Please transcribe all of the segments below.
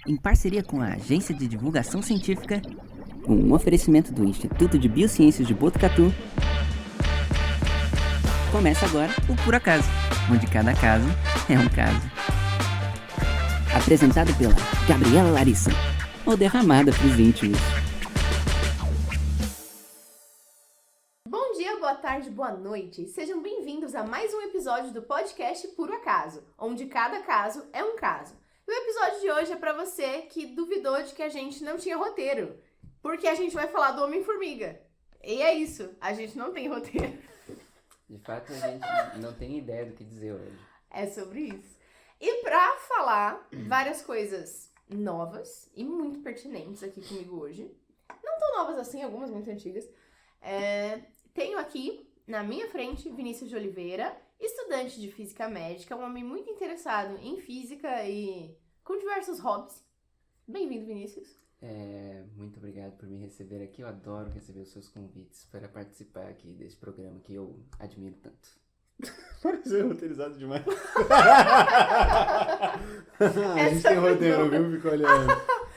em parceria com a Agência de Divulgação Científica, com um oferecimento do Instituto de Biociências de Botucatu. Começa agora o Por Acaso, onde cada caso é um caso. Apresentado pela Gabriela Larissa, ou derramada pros íntimos. Bom dia, boa tarde, boa noite. Sejam bem-vindos a mais um episódio do podcast Por Acaso, onde cada caso é um caso. E o episódio de hoje é pra você que duvidou de que a gente não tinha roteiro, porque a gente vai falar do Homem-Formiga. E é isso, a gente não tem roteiro. De fato, a gente não tem ideia do que dizer hoje. É sobre isso. E pra falar várias coisas novas e muito pertinentes aqui comigo hoje, não tão novas assim, algumas muito antigas, tenho aqui na minha frente Vinícius de Oliveira, estudante de física médica, um homem muito interessado em física e com diversos hobbies. Bem-vindo, Vinícius. Muito obrigado por me receber aqui. Eu adoro receber os seus convites para participar aqui desse programa que eu admiro tanto. Pareceu roteirizado demais. A gente tem roteiro, viu? Fica olhando.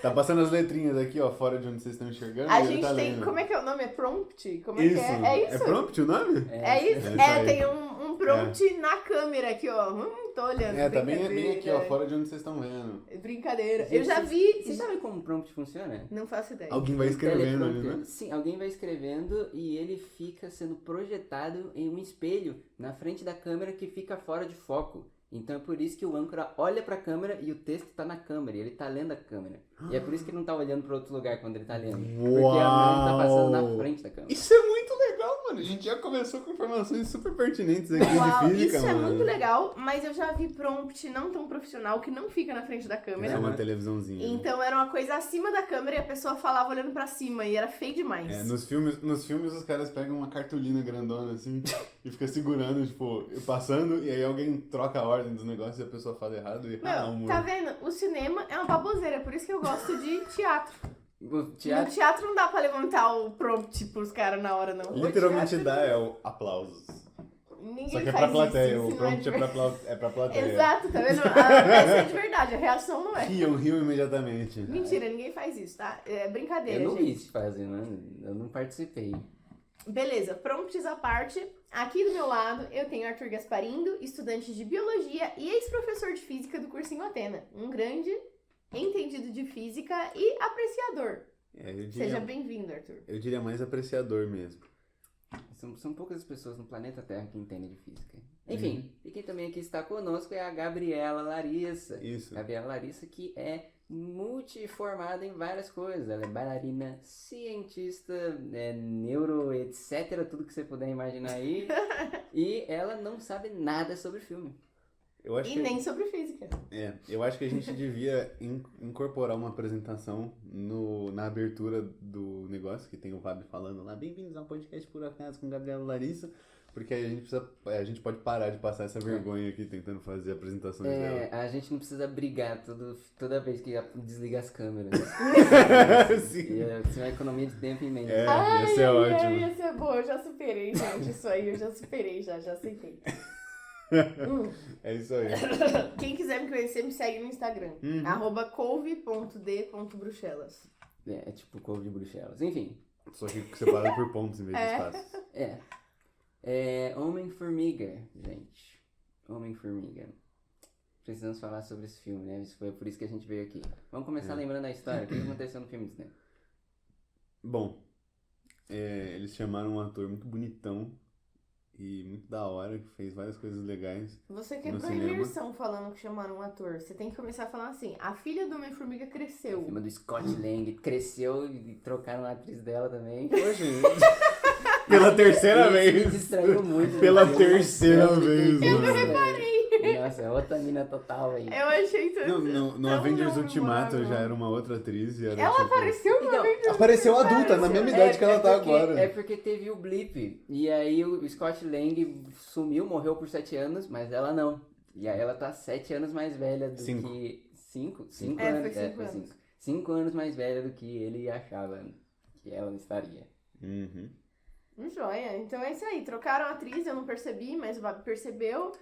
Tá passando as letrinhas aqui, ó, fora de onde vocês estão enxergando. A gente tá tem, lendo. como é que é o nome? É prompt? Como é Isso. que é? É isso? É prompt o nome? É isso? É isso aí. Tem um prompt na câmera aqui, ó. Tô olhando. Tá bem aqui, ó, fora de onde vocês estão vendo. Brincadeira. Gente, Eu já vi. Você sabe como o prompt funciona? Não faço ideia. Alguém vai escrevendo ali, Teleprompter. né? Sim, alguém vai escrevendo e ele fica sendo projetado em um espelho na frente da câmera que fica fora de foco. Então é por isso que o âncora olha pra câmera e o texto tá na câmera, e ele tá lendo a câmera. E é por isso que ele não tá olhando pra outro lugar quando ele tá lendo. Porque a câmera tá passando na frente da câmera. Isso é muito legal, mano. A gente já começou com informações super pertinentes aqui Uau, de física, isso mano. é muito legal, mas eu já vi prompt não tão profissional que não fica na frente da É câmera. uma televisãozinha. Então era uma coisa acima da câmera e a pessoa falava olhando pra cima e era feio demais. Nos filmes os caras pegam uma cartolina grandona assim e fica segurando, tipo, passando, e aí alguém troca a ordem dos negócios e a pessoa fala errado e Meu, tá vendo? O cinema é uma baboseira, por isso que eu gosto de teatro. O No teatro... teatro não dá pra levantar o prompt pros caras na hora, não. Literalmente O teatro, dá o aplausos. Ninguém Só que é faz pra plateia, isso, o isso não prompt é pra plateia. Exato, tá vendo? Essa é de verdade, a reação não é. Riam imediatamente. Mentira, ninguém faz isso, tá? É brincadeira, Eu não gente. vi se fazer, né? Eu não participei. Beleza, prompts à parte. Aqui do meu lado eu tenho Arthur Gasparindo, estudante de biologia e ex-professor de física do cursinho Atena. Um grande entendido de física e apreciador. Seja bem-vindo, Arthur. Eu diria mais apreciador mesmo. São poucas as pessoas no planeta Terra que entendem de física. Enfim, e quem também aqui está conosco é a Gabriela Larissa. Isso. Gabriela Larissa, que é multiformada em várias coisas. Ela é bailarina, cientista, neuro, etc. Tudo que você puder imaginar aí. E ela não sabe nada sobre filme. Eu acho E que, nem sobre física. eu acho que a gente devia incorporar uma apresentação na abertura do negócio, que tem o Fábio falando lá, bem-vindos ao podcast Por Acaso com Gabriela Larissa, porque aí a gente pode parar de passar essa vergonha aqui tentando fazer apresentações dela. A gente não precisa brigar toda vez que desliga as câmeras. Sim. E é uma economia de tempo imensa. Ia ser ótimo. Ia ser boa, eu já superei, gente. Isso aí eu já superei, já aceitei. É isso aí. Quem quiser me conhecer, me segue no Instagram. @couve.d.bruxelas. É tipo couve de Bruxelas. Enfim. Só que separado por pontos em vez de espaços. Homem-Formiga, gente. Homem-Formiga. Precisamos falar sobre esse filme, né? Foi por isso que a gente veio aqui. Vamos começar lembrando a história. O que aconteceu no filme do cinema? Bom, eles chamaram um ator muito bonitão e muito da hora, que fez várias coisas legais. Você quebrou a cinema. imersão falando que chamaram um ator. Você tem que começar falando assim: a filha do Homem-Formiga O cresceu. filme do Scott Lang cresceu e trocaram a atriz dela também. Poxa, pela terceira Isso vez. me distraiu muito. Pela né? terceira Eu vez, me mano. distraí. Nossa, é outra mina total aí. Eu achei tudo. No tão Avengers não Ultimato memorável. já era uma outra atriz e era Ela tipo... apareceu no Então, Avengers. Apareceu adulta, na mesma idade que ela tá porque, agora. É porque teve o blip. E aí o Scott Lang sumiu, morreu por 7 anos, mas ela não. E aí ela tá 7 anos mais velha do que... 5 anos? Foi 5 anos. 5 anos mais velha do que ele achava que ela estaria. Joia. Então é isso aí. Trocaram a atriz, eu não percebi, mas o Bob percebeu.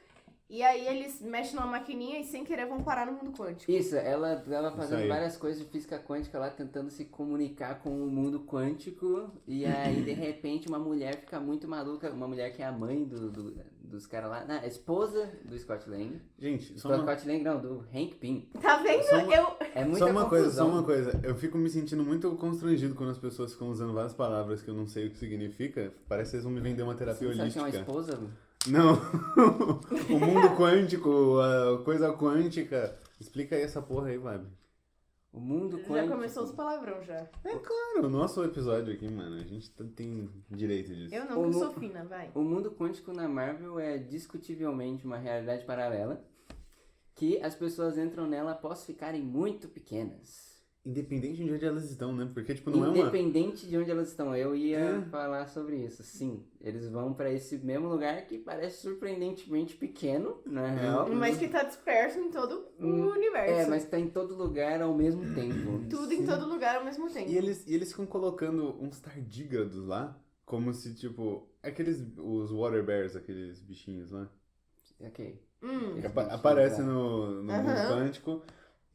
E aí eles mexem numa maquininha e sem querer vão parar no mundo quântico. Isso, ela fazendo aí. várias coisas de física quântica lá, tentando se comunicar com o mundo quântico. E aí, de repente, uma mulher fica muito maluca. Uma mulher que é a mãe dos caras lá. Não, a esposa do Scott Lang. Gente, só Do uma, Scott Lang, não, do Hank Pym. Tá vendo? Só uma- Eu... É muita só uma confusão. coisa. Eu fico me sentindo muito constrangido quando as pessoas ficam usando várias palavras que eu não sei o que significa. Parece que eles vão me vender uma terapia Você sabe que é uma holística. esposa? Não. O mundo quântico, a coisa quântica. Explica aí essa porra aí, Vibe. O mundo Já quântico. começou os palavrão já. Claro, o nosso episódio aqui, mano. A gente tem direito disso. Eu não, que eu sou fina, vai. O mundo quântico na Marvel é discutivelmente uma realidade paralela que as pessoas entram nela após ficarem muito pequenas. Independente de onde elas estão, né? Porque, tipo, não é uma... Independente de onde elas estão. Eu ia É. falar sobre isso. Sim, eles vão pra esse mesmo lugar que parece surpreendentemente pequeno, na real. Mas que tá disperso em todo o É, universo. mas tá em todo lugar ao mesmo tempo. Tudo em todo lugar ao mesmo tempo. E eles ficam colocando uns tardígrados lá, como se, tipo... Os water bears, aqueles bichinhos lá. Ok. Hum. Aparecem no mundo Aham. quântico.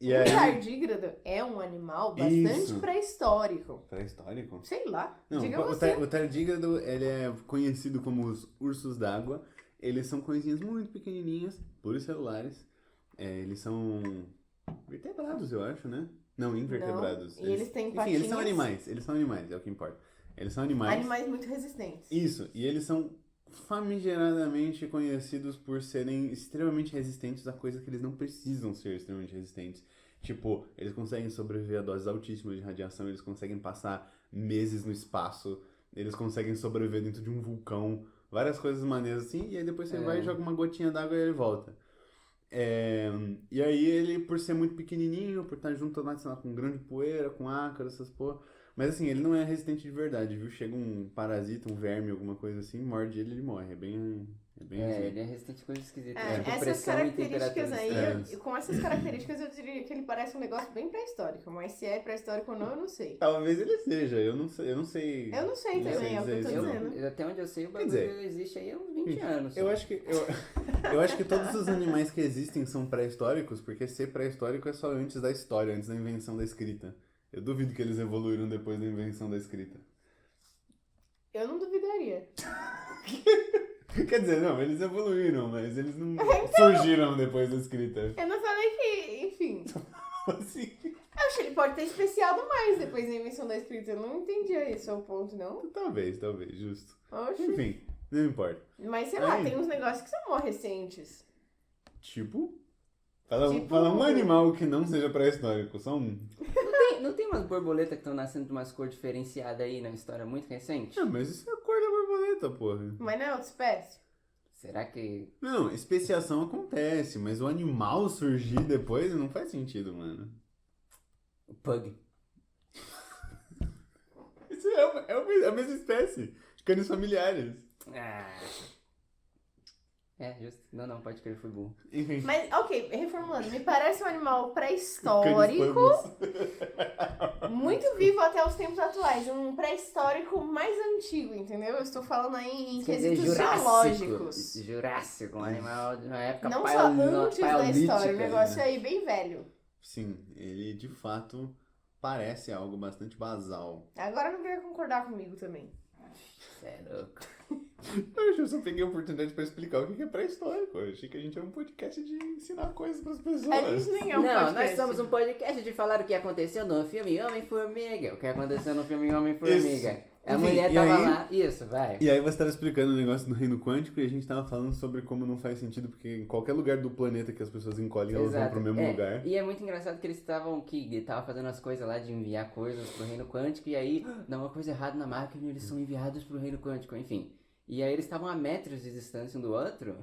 E O aí... tardígrado é um animal bastante Isso. pré-histórico. Pré-histórico? Sei lá. Não, Diga o você. o tardígrado, ele é conhecido como os ursos d'água. Eles são coisinhas muito pequenininhas, pluricelulares. Eles são vertebrados, eu acho, né? Não, invertebrados. Não, e eles têm Enfim, patinhas. eles são animais, é o que importa. Eles são animais. Animais muito resistentes. Isso, e eles são famigeradamente conhecidos por serem extremamente resistentes a coisas que eles não precisam ser extremamente resistentes. Tipo, eles conseguem sobreviver a doses altíssimas de radiação, eles conseguem passar meses no espaço, eles conseguem sobreviver dentro de um vulcão, várias coisas maneiras assim, e aí depois você vai e joga uma gotinha d'água e ele volta. E aí ele, por ser muito pequenininho, por estar junto lá, sei lá, com grande poeira, com ácaro, essas porra. Mas assim, ele não é resistente de verdade, viu? Chega um parasita, um verme, alguma coisa assim, morde ele morre. É bem assim. Ele é resistente a coisas esquisitas. É, tipo essas pressão e características temperatura aí, extremas. com essas características eu diria que ele parece um negócio bem pré-histórico, mas se é pré-histórico ou não, eu não sei. Talvez ele seja, eu não sei. Eu não sei Não também, é o que eu tô dizer isso, dizendo. Até onde eu sei, o Quer bagulho dizer, existe aí há uns 20 anos. Eu acho que eu acho que todos os animais que existem são pré-históricos, porque ser pré-histórico é só antes da história, antes da invenção da escrita. Eu duvido que eles evoluíram depois da invenção da escrita. Eu não duvidaria. Quer dizer, não, eles evoluíram, mas eles não Então. surgiram depois da escrita. Eu não falei que, enfim. Assim. Eu acho que ele pode ter especiado mais depois da invenção da escrita. Eu não entendia isso ao ponto, não. Talvez, justo. Oxe. Enfim, não importa. Mas sei lá, Aí. tem uns negócios que são mó recentes. Tipo? Fala Tipo- um animal que não seja pré-histórico, só um. Não tem umas borboletas que estão nascendo de umas cores diferenciadas aí na história muito recente? Ah, mas isso é a cor da borboleta, porra. Mas não é outra espécie? Será que... Não, especiação acontece, mas o animal surgir depois não faz sentido, mano. O Pug. Isso é a mesma espécie. Cães familiares. Ah... É, justo. Não, pode crer, foi burro. Enfim. Mas, ok, reformulando. Me parece um animal Cães pré-histórico, pangos. muito vivo até os tempos atuais. Um pré-histórico mais antigo, entendeu? Eu estou falando aí em Quer dizer, quesitos geológicos. Jurássico, um animal de uma época Não só antes da paleolítica, história, o negócio né? aí bem velho. Sim, ele de fato parece algo bastante basal. Agora não queria concordar comigo também. Cê é louco. Eu só peguei a oportunidade pra explicar o que é pré-histórico. Eu achei que a gente é um podcast de ensinar coisas pras pessoas. A gente nem é um Não, podcast. nós somos um podcast de falar o que aconteceu no filme Homem-Formiga. O que aconteceu no filme Homem-Formiga. A Enfim, mulher e tava aí- lá. Isso, vai. E aí você tava explicando o negócio do reino quântico e a gente tava falando sobre como não faz sentido, porque em qualquer lugar do planeta que as pessoas encolhem, elas vão pro mesmo lugar. E é muito engraçado que eles estavam fazendo as coisas lá de enviar coisas pro reino quântico e aí dá uma coisa errada na máquina e eles são enviados pro reino quântico, enfim. E aí eles estavam a metros de distância um do outro,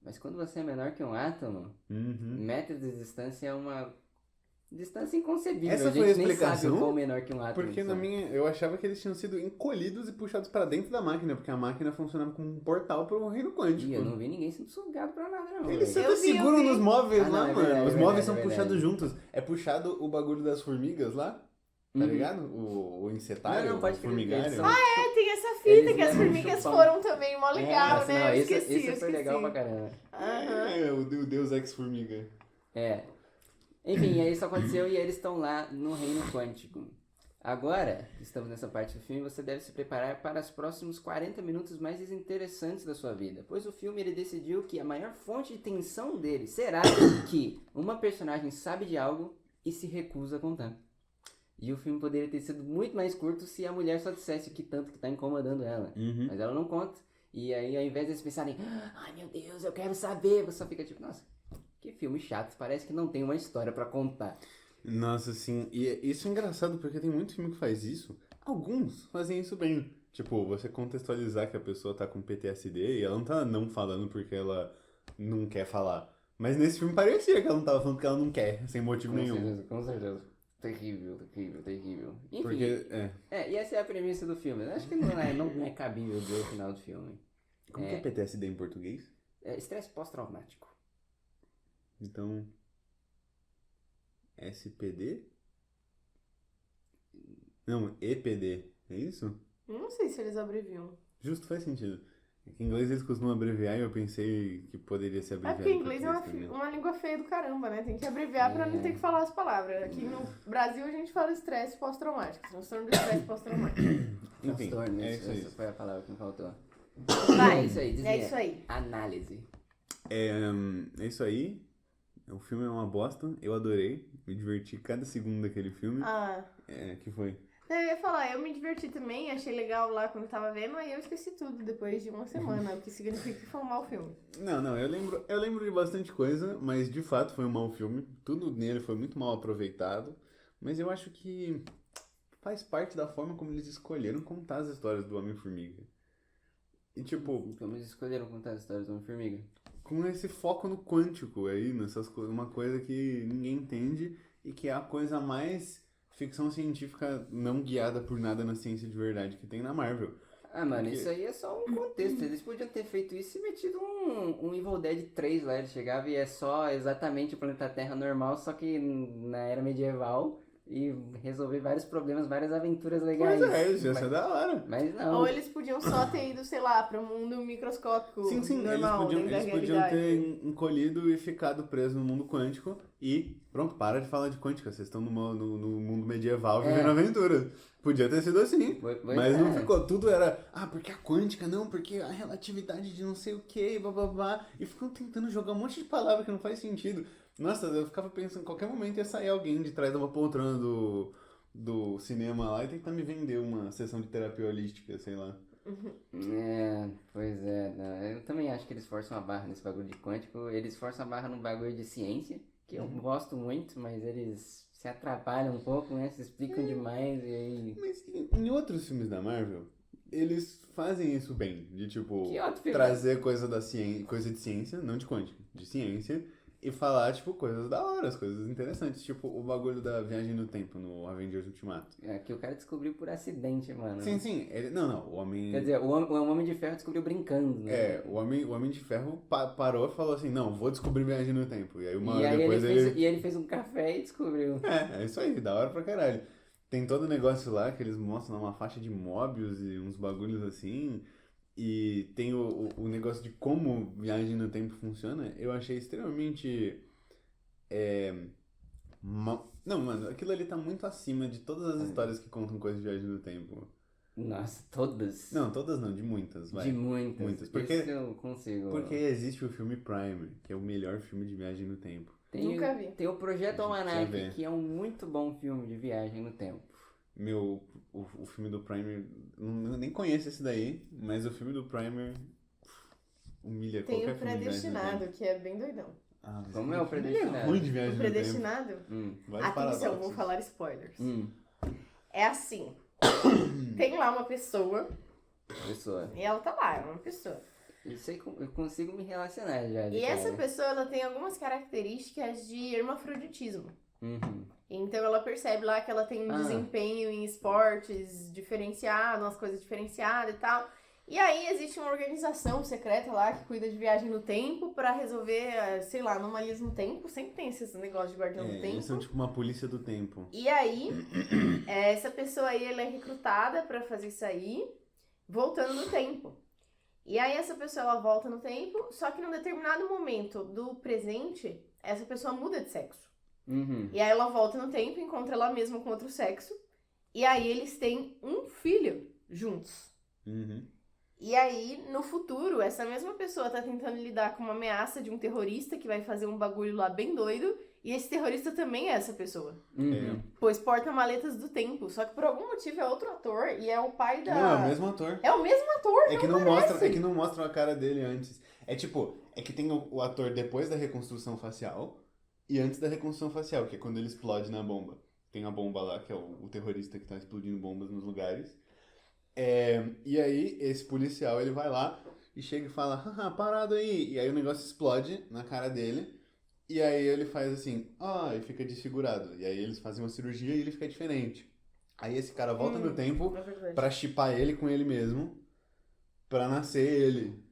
mas quando você é menor que um átomo, Uhum. metros de distância é uma distância inconcebível. Essa a foi a gente nem explicação? sabe qual menor que um átomo. Porque eles na são. minha, eu achava que eles tinham sido encolhidos e puxados pra dentro da máquina, porque a máquina funcionava como um portal pro reino quântico. E eu não vi ninguém sendo sugado pra nada, não. Eles velho. Eu sempre vi. seguram nos móveis Ah, lá, não, é mano. verdade, Os é móveis verdade, são é puxados verdade. juntos. É puxado o bagulho das formigas lá. Tá ligado? O insetário, Não, pode o crer, formigário. eles são- Tem essa fita Eles que as levam formigas chupão. foram também, mó legal, Nossa, né? não, Eu esse esqueci, eu foi legal pra esqueci. caramba. Aham. É, o Deus ex-formiga. É. Enfim, aí isso aconteceu e eles estão lá no reino quântico. Agora, que estamos nessa parte do filme, você deve se preparar para os próximos 40 minutos mais interessantes da sua vida. Pois o filme ele decidiu que a maior fonte de tensão dele será que uma personagem sabe de algo e se recusa a contar. E o filme poderia ter sido muito mais curto se a mulher só dissesse o que tanto que tá incomodando ela. Uhum. Mas ela não conta. E aí, ao invés de eles pensarem, ai meu Deus, eu quero saber, você só fica tipo, nossa, que filme chato, parece que não tem uma história pra contar. Nossa, sim. E isso é engraçado porque tem muito filme que faz isso. Alguns fazem isso bem. Tipo, você contextualizar que a pessoa tá com PTSD e ela não tá não falando porque ela não quer falar. Mas nesse filme parecia que ela não tava falando porque ela não quer, sem motivo nenhum. Com certeza. Terrível, terrível, terrível. Enfim, Porque, e essa é a premissa do filme. Eu acho que não é cabível ver o final do filme. como que é PTSD em português? É estresse pós-traumático. Então, SPD? Não, EPD, é isso? Não sei se eles abreviam. Justo, faz sentido. É que em inglês eles costumam abreviar e eu pensei que poderia ser É abreviado. porque em inglês é português também. uma língua feia do caramba, né? Tem que abreviar pra não ter que falar as palavras. Aqui no Brasil a gente fala estresse pós-traumático. Transtorno do estresse pós-traumático. Enfim, Transtorno, é isso aí. essa foi a palavra que me faltou. Vai, É isso aí, é isso aí. Análise. É isso aí. O filme é uma bosta. Eu adorei. Me diverti cada segundo daquele filme. Ah, Que foi? eu ia falar, eu me diverti também, achei legal lá quando tava vendo, aí eu esqueci tudo depois de uma semana, o que significa que foi um mau filme. Não, eu lembro de bastante coisa, mas de fato foi um mau filme. Tudo nele foi muito mal aproveitado. Mas eu acho que faz parte da forma como eles escolheram contar as histórias do Homem-Formiga. E tipo, Como eles escolheram contar as histórias do Homem-Formiga? com esse foco no quântico aí, nessas coisas, uma coisa que ninguém entende e que é a coisa mais ficção científica não guiada por nada na ciência de verdade que tem na Marvel. Ah, mano, Porque- isso aí é só um contexto. Eles podiam ter feito isso e metido um Evil Dead 3 lá. Ele chegava e é só exatamente o planeta Terra normal, só que na era medieval. E resolver vários problemas, várias aventuras legais. Pois é, isso ia ser da hora. Mas não. Ou eles podiam só ter ido, sei lá, pra um mundo microscópico Sim, normal, eles dentro da podiam realidade. ter encolhido e ficado presos no mundo quântico e pronto, para de falar de quântica, vocês estão no mundo medieval vivendo aventura. Podia ter sido assim, Pois mas é. não ficou, tudo era, porque a quântica, não, porque a relatividade de não sei o que, blá, e ficam tentando jogar um monte de palavra que não faz sentido. Nossa, eu ficava pensando, em qualquer momento ia sair alguém de trás de uma poltrona do cinema lá e tentar me vender uma sessão de terapia holística, sei lá. Pois é. Não, eu também acho que eles forçam a barra nesse bagulho de quântico. Eles forçam a barra no bagulho de ciência, que eu gosto muito, mas eles se atrapalham um pouco, né? Se explicam demais e aí... Mas em outros filmes da Marvel, eles fazem isso bem, de tipo, Que outro filme? trazer coisa da ciência, coisa de ciência, não de quântica, de ciência, e falar, tipo, coisas da hora, coisas interessantes, tipo o bagulho da viagem no tempo no Avengers Ultimato. É, que o cara descobriu por acidente, mano. Sim, ele, não, o Homem... Quer dizer, o Homem de Ferro descobriu brincando, né? o Homem de Ferro parou e falou assim, não, vou descobrir viagem no tempo, e aí uma E hora aí depois ele fez um café e descobriu. É isso aí, da hora pra caralho. Tem todo o negócio lá que eles mostram uma faixa de Mobius e uns bagulhos assim. E tem o negócio de como viagem no tempo funciona. Eu achei extremamente. Não, mano, aquilo ali tá muito acima de todas as histórias que contam coisas de viagem no tempo. Nossa, todas. Não, todas não, de muitas, vai. De muitas. Muitas, porque- Isso eu consigo. Porque existe o filme Primer, que é o melhor filme de viagem no tempo. Nunca vi. Tem o Projeto Precisa Almanac, ver. que é um muito bom filme de viagem no tempo. O filme do Primer, eu nem conheço esse daí, mas o filme do Primer humilha Tem qualquer o filme de viagem no Predestinado, tempo. que é bem doidão. Mas Como é o aquele filme Predestinado? É ruim de viagem O no tempo. Predestinado? Vários Atenção, paradoxos. vou falar spoilers. Hum. É assim. Tem lá uma pessoa, Pessoa. e ela tá lá, é uma pessoa. Eu consigo me relacionar já. de E essa cara. pessoa, ela tem algumas características de hermafroditismo. Uhum. Então ela percebe lá que ela tem um Ah. desempenho em esportes diferenciado, umas coisas diferenciadas e tal. E aí existe uma organização secreta lá que cuida de viagem no tempo pra resolver, sei lá, anomalias no tempo. Sempre tem esses negócios de guardião do tempo. Eles são tipo uma polícia do tempo. E aí, essa pessoa aí, ela é recrutada pra fazer isso aí, voltando no tempo. E aí essa pessoa, ela volta no tempo, só que num determinado momento do presente, essa pessoa muda de sexo. Uhum. E aí ela volta no tempo, encontra ela mesma com outro sexo, e aí eles têm um filho juntos. Uhum. E aí, no futuro, essa mesma pessoa tá tentando lidar com uma ameaça de um terrorista que vai fazer um bagulho lá bem doido, e esse terrorista também é essa pessoa. Uhum. Pois porta-maletas do tempo. Só que por algum motivo é outro ator e é o pai da... Não, é o mesmo ator. É o mesmo ator, É que não mostra, é que não mostram a cara dele antes. É tipo, é que tem o ator depois da reconstrução facial e antes da reconstrução facial, que é quando ele explode na bomba. Tem a bomba lá, que é o terrorista que tá explodindo bombas nos lugares. E aí, esse policial, ele vai lá e chega e fala, haha, parado aí. E aí o negócio explode na cara dele. E aí ele faz assim, e fica desfigurado. E aí eles fazem uma cirurgia e ele fica diferente. Aí esse cara volta no tempo É verdade. pra shippar ele com ele mesmo, pra nascer ele.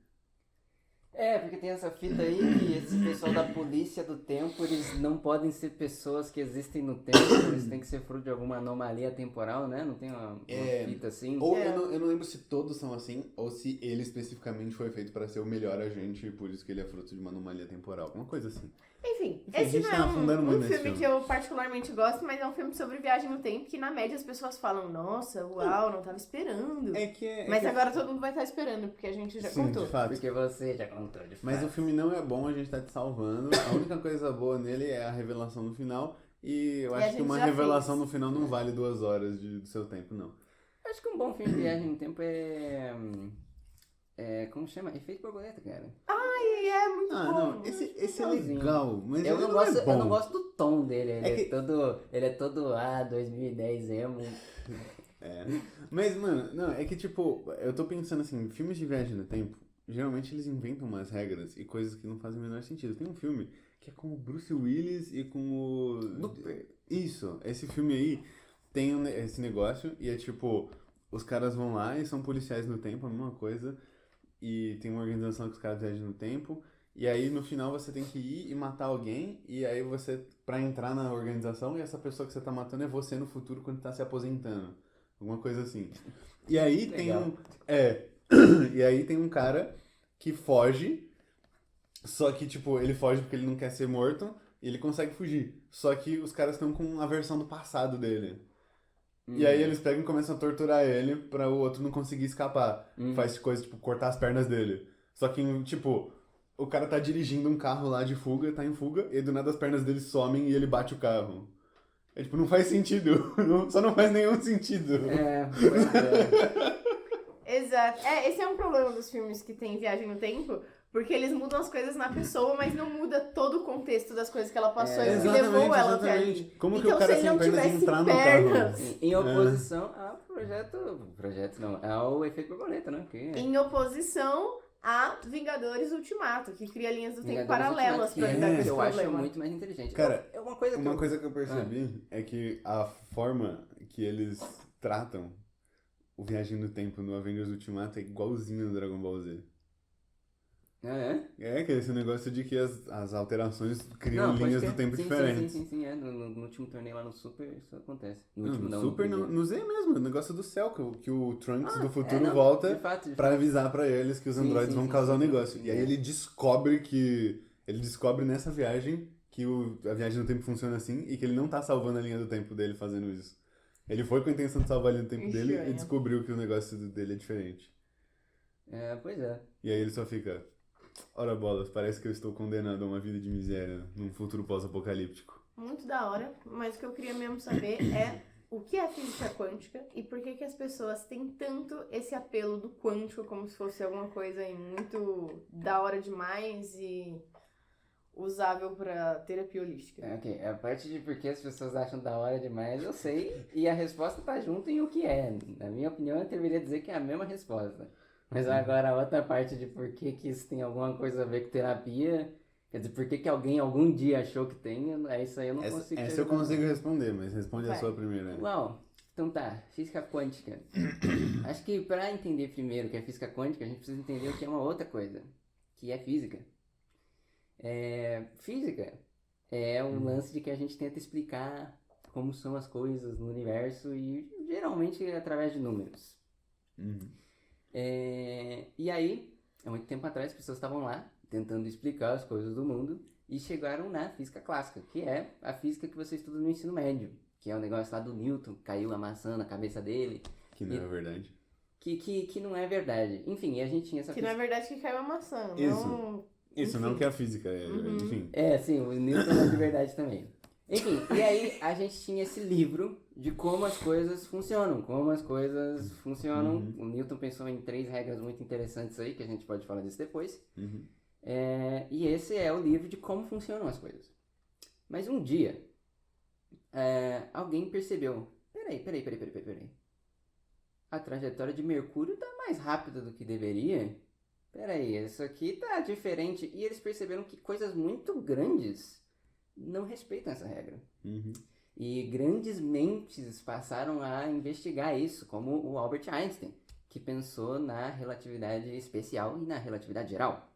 Porque tem essa fita aí que esse pessoal da polícia do tempo, eles não podem ser pessoas que existem no tempo, eles têm que ser fruto de alguma anomalia temporal, né? Não tem uma fita assim? Ou eu não lembro se todos são assim, ou se ele especificamente foi feito pra ser o melhor agente e por isso que ele é fruto de uma anomalia temporal. Alguma coisa assim. Enfim, a esse gente não tá é afundando um muito nesse filme filme. que eu particularmente gosto, mas é um filme sobre viagem no tempo que na média as pessoas falam, nossa, uau, não tava esperando. Mas agora todo mundo vai estar esperando, porque a gente já contou. De fato. Porque você já contou de fato. Mas o filme não é bom, a gente tá te salvando. A única coisa boa nele é a revelação no final. E eu a acho que gente uma já revelação fez. no final não vale 2 horas do seu tempo, não. Acho que um bom filme de viagem no tempo como chama? Efeito borboleta, cara. Ai, é muito bom. Não, esse é legalzinho. legal, mas Eu ele não, não gosto, é bom. eu não gosto do tom dele. Ele É é todo 2010 emo. Mas, mano, não, é que tipo, eu tô pensando assim, filmes de viagem no tempo, geralmente eles inventam umas regras e coisas que não fazem o menor sentido. Tem um filme que é com o Bruce Willis e com o... Isso, esse filme aí tem esse negócio e é tipo, os caras vão lá e são policiais no tempo, a mesma coisa, e tem uma organização que os caras viajam no tempo, e aí no final você tem que ir e matar alguém, e aí você, pra entrar na organização, e essa pessoa que você tá matando é você no futuro quando tá se aposentando. Alguma coisa assim. E aí tem Legal. E aí tem um cara que foge, só que, tipo, ele foge porque ele não quer ser morto, e ele consegue fugir. Só que os caras estão com a versão do passado dele. E aí eles pegam e começam a torturar ele pra o outro não conseguir escapar. Faz coisa, tipo, cortar as pernas dele. Só que, tipo, o cara tá dirigindo um carro lá de fuga, tá em fuga, e do nada as pernas dele somem e ele bate o carro. Tipo, não faz sentido. Só não faz nenhum sentido. Pois é. Exato. Esse é um problema dos filmes que tem viagem no tempo, porque eles mudam as coisas na pessoa, mas não muda todo o contexto das coisas que ela passou e o que levou ela até ali. Como que Então, o cara se ele sem não pernas tivesse entrar no pernas, carro? Em oposição ao projeto não, ao efeito borboleta, né? em oposição a Vingadores Ultimato, que cria linhas do tempo Vingadores paralelas Ultimato, pra lidar com esse eu acho problema. muito mais inteligente. Cara, É uma coisa que Uma coisa que eu percebi é que a forma que eles tratam o Viagem no Tempo no Avengers Ultimato é igualzinho no Dragon Ball Z. Que é esse negócio de que as alterações criam Não, pode linhas crer. do tempo Sim, diferentes. Sim. No último torneio lá no Super, isso acontece. No Super, no Z mesmo, o negócio do céu, que o Trunks do futuro de volta fato. pra avisar pra eles que os androides vão causar o negócio. sim, E aí ele descobre nessa viagem que a viagem no tempo funciona assim e que ele não tá salvando a linha do tempo dele fazendo isso. Ele foi com a intenção de salvar a linha do tempo dele e descobriu que o negócio dele é diferente. Pois é. E aí ele só fica, ora bolas, parece que eu estou condenado a uma vida de miséria num futuro pós-apocalíptico. Muito da hora, mas o que eu queria mesmo saber é o que é física quântica e por que as pessoas têm tanto esse apelo do quântico como se fosse alguma coisa aí muito da hora demais e usável pra terapia holística. Ok, a parte de por que as pessoas acham da hora demais, eu sei, e a resposta tá junto em o que é. Na minha opinião, eu deveria dizer que é a mesma resposta. Mas agora a outra parte de por que isso tem alguma coisa a ver com terapia, quer dizer, por que alguém algum dia achou que tem, isso aí eu não consigo. Essa eu consigo responder, mas responde a Vai. sua primeira. Uau, Então tá, física quântica. Acho que para entender primeiro o que é física quântica, a gente precisa entender o que é uma outra coisa, que é física. Física é um lance de que a gente tenta explicar como são as coisas no universo e geralmente através de números. E aí, há muito tempo atrás, as pessoas estavam lá tentando explicar as coisas do mundo e chegaram na física clássica, que é a física que você estuda no ensino médio, que é o negócio lá do Newton, caiu a maçã na cabeça dele. Que não é verdade. Que não é verdade. Enfim, a gente tinha essa Que não é verdade que caiu a maçã. Isso não que é a física, enfim. Sim, o Newton é de verdade também. Enfim, e aí a gente tinha esse livro de como as coisas funcionam. O Newton pensou em 3 regras muito interessantes aí, que a gente pode falar disso depois. E esse é o livro de como funcionam as coisas. Mas um dia, alguém percebeu, peraí. A trajetória de Mercúrio tá mais rápida do que deveria. Peraí, isso aqui tá diferente. E eles perceberam que coisas muito grandes não respeitam essa regra. E grandes mentes passaram a investigar isso, como o Albert Einstein, que pensou na relatividade especial e na relatividade geral.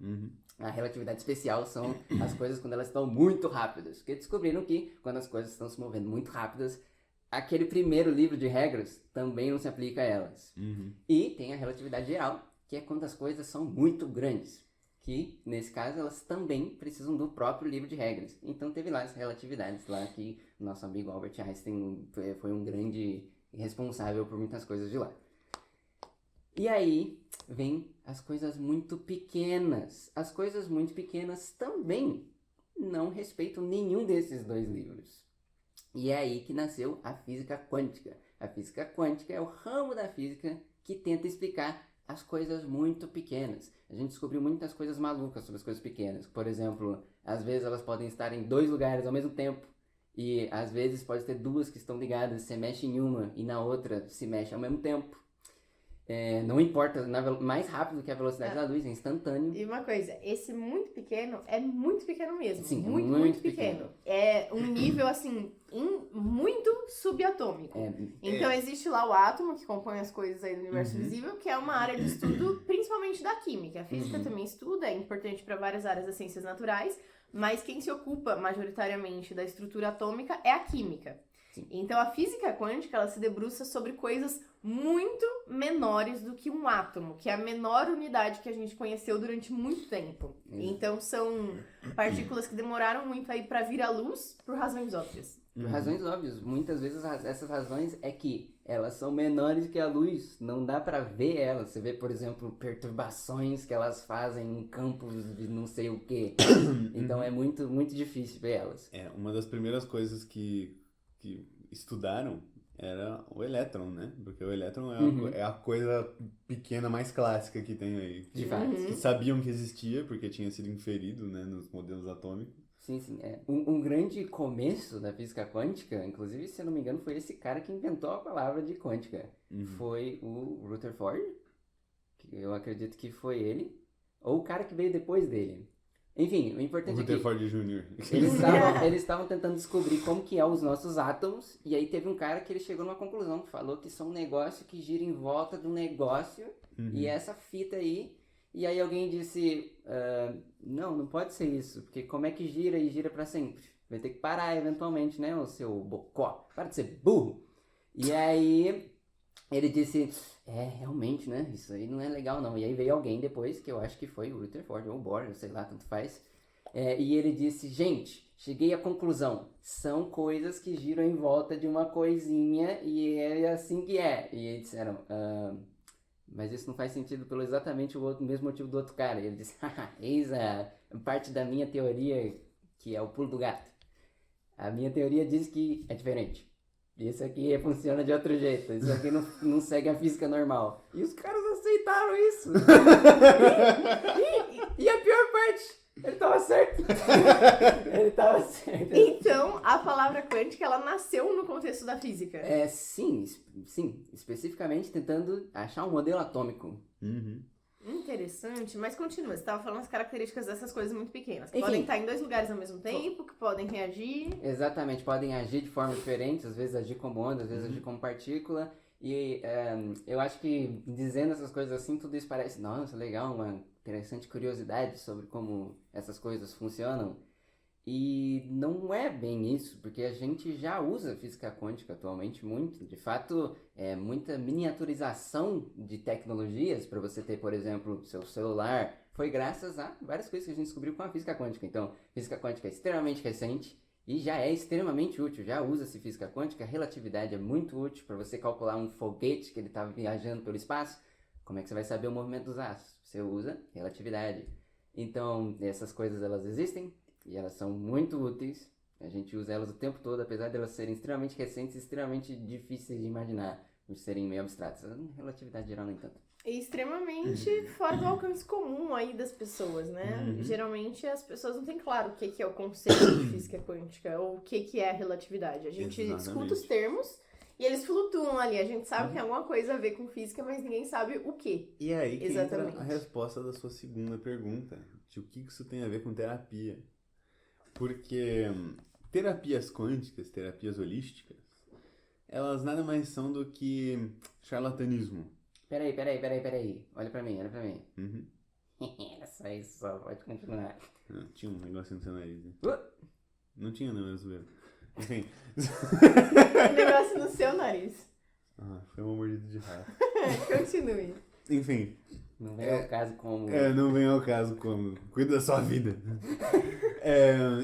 A relatividade especial são as coisas quando elas estão muito rápidas. Porque descobriram que quando as coisas estão se movendo muito rápidas, aquele primeiro livro de regras também não se aplica a elas. E tem a relatividade geral, que é quando as coisas são muito grandes. Que, nesse caso, elas também precisam do próprio livro de regras. Então teve lá as relatividades lá que o nosso amigo Albert Einstein foi um grande responsável por muitas coisas de lá. E aí vem as coisas muito pequenas. As coisas muito pequenas também não respeitam nenhum desses 2 livros. E é aí que nasceu a física quântica. A física quântica é o ramo da física que tenta explicar as coisas muito pequenas. A gente descobriu muitas coisas malucas sobre as coisas pequenas. Por exemplo, às vezes elas podem estar em 2 lugares ao mesmo tempo. E às vezes pode ter 2 que estão ligadas, você mexe em uma e na outra se mexe ao mesmo tempo. Não importa, mais rápido que a velocidade da luz, é instantâneo. E uma coisa, esse muito pequeno é muito pequeno mesmo. Sim, muito pequeno. É um nível, assim, muito subatômico. Então existe lá o átomo, que compõe as coisas aí do universo visível, que é uma área de estudo, principalmente da química. A física também estuda, é importante para várias áreas das ciências naturais, mas quem se ocupa majoritariamente da estrutura atômica é a química. Sim. Então a física quântica, ela se debruça sobre coisas muito menores do que um átomo, que é a menor unidade que a gente conheceu durante muito tempo. Então são partículas que demoraram muito aí para vir à luz por razões óbvias. Por razões óbvias. Muitas vezes essas razões é que elas são menores que a luz, não dá para ver elas. Você vê, por exemplo, perturbações que elas fazem em campos de não sei o quê. Então é muito, muito difícil ver elas. Uma das primeiras coisas que estudaram era o elétron, né? Porque o elétron é a coisa pequena mais clássica que tem aí. De fato. Que sabiam que existia, porque tinha sido inferido, né, nos modelos atômicos. Sim. Um grande começo da física quântica, inclusive, se eu não me engano, foi esse cara que inventou a palavra de quântica. Foi o Rutherford, que eu acredito que foi ele, ou o cara que veio depois dele. Enfim, o importante é que Rutherford Jr. eles estavam tentando descobrir como que é os nossos átomos, e aí teve um cara que ele chegou numa conclusão, que falou que são um negócio que gira em volta do negócio, e essa fita aí, e aí alguém disse, não pode ser isso, porque como é que gira e gira pra sempre? Vai ter que parar eventualmente, né, o seu bocó, para de ser burro. E aí ele disse, realmente, né, isso aí não é legal não. E aí veio alguém depois, que eu acho que foi o Rutherford ou o Bohr, sei lá, tanto faz. E ele disse, gente, cheguei à conclusão, são coisas que giram em volta de uma coisinha e é assim que é. E eles disseram, mas isso não faz sentido pelo exatamente o mesmo motivo do outro cara. E ele disse, eis a parte da minha teoria, que é o pulo do gato. A minha teoria diz que é diferente. Isso aqui funciona de outro jeito. Isso aqui não segue a física normal. E os caras aceitaram isso. E a pior parte, ele tava certo. Então, a palavra quântica, ela nasceu no contexto da física. Sim. Especificamente tentando achar um modelo atômico. Interessante, mas continua. Você estava falando as características dessas coisas muito pequenas. Que Enfim. podem estar em 2 lugares ao mesmo tempo, que podem reagir. Exatamente, podem agir de forma diferente, às vezes agir como onda, às vezes agir como partícula. E eu acho que dizendo essas coisas assim, tudo isso parece, nossa, legal, uma interessante curiosidade sobre como essas coisas funcionam. E não é bem isso, porque a gente já usa física quântica atualmente muito. De fato, muita miniaturização de tecnologias para você ter, por exemplo, seu celular, foi graças a várias coisas que a gente descobriu com a física quântica. Então, física quântica é extremamente recente e já é extremamente útil. Já usa-se física quântica, a relatividade é muito útil para você calcular um foguete que ele está viajando pelo espaço. Como é que você vai saber o movimento dos astros? Você usa relatividade. Então, essas coisas elas existem. E elas são muito úteis, a gente usa elas o tempo todo, apesar de elas serem extremamente recentes e extremamente difíceis de imaginar, por serem meio abstratas. Relatividade geral, nem tanto. E extremamente fora do alcance comum aí das pessoas, né? Geralmente as pessoas não têm claro o que é o conceito de física quântica ou o que é a relatividade. A gente escuta os termos e eles flutuam ali. A gente sabe que tem alguma coisa a ver com física, mas ninguém sabe o quê. E aí que Exatamente. entra a resposta da sua segunda pergunta, de o que isso tem a ver com terapia. Porque terapias quânticas, terapias holísticas, elas nada mais são do que charlatanismo. Peraí. Olha pra mim. Uhum. Era só isso, só pode continuar. Não, tinha um negocinho no seu nariz, né? Uh! Não tinha, não, é zoeiro. Enfim. Um negócio no seu nariz. Foi uma mordida de rato. Continue. Enfim. Não vem ao caso como... Não vem ao caso como... Cuida da sua vida.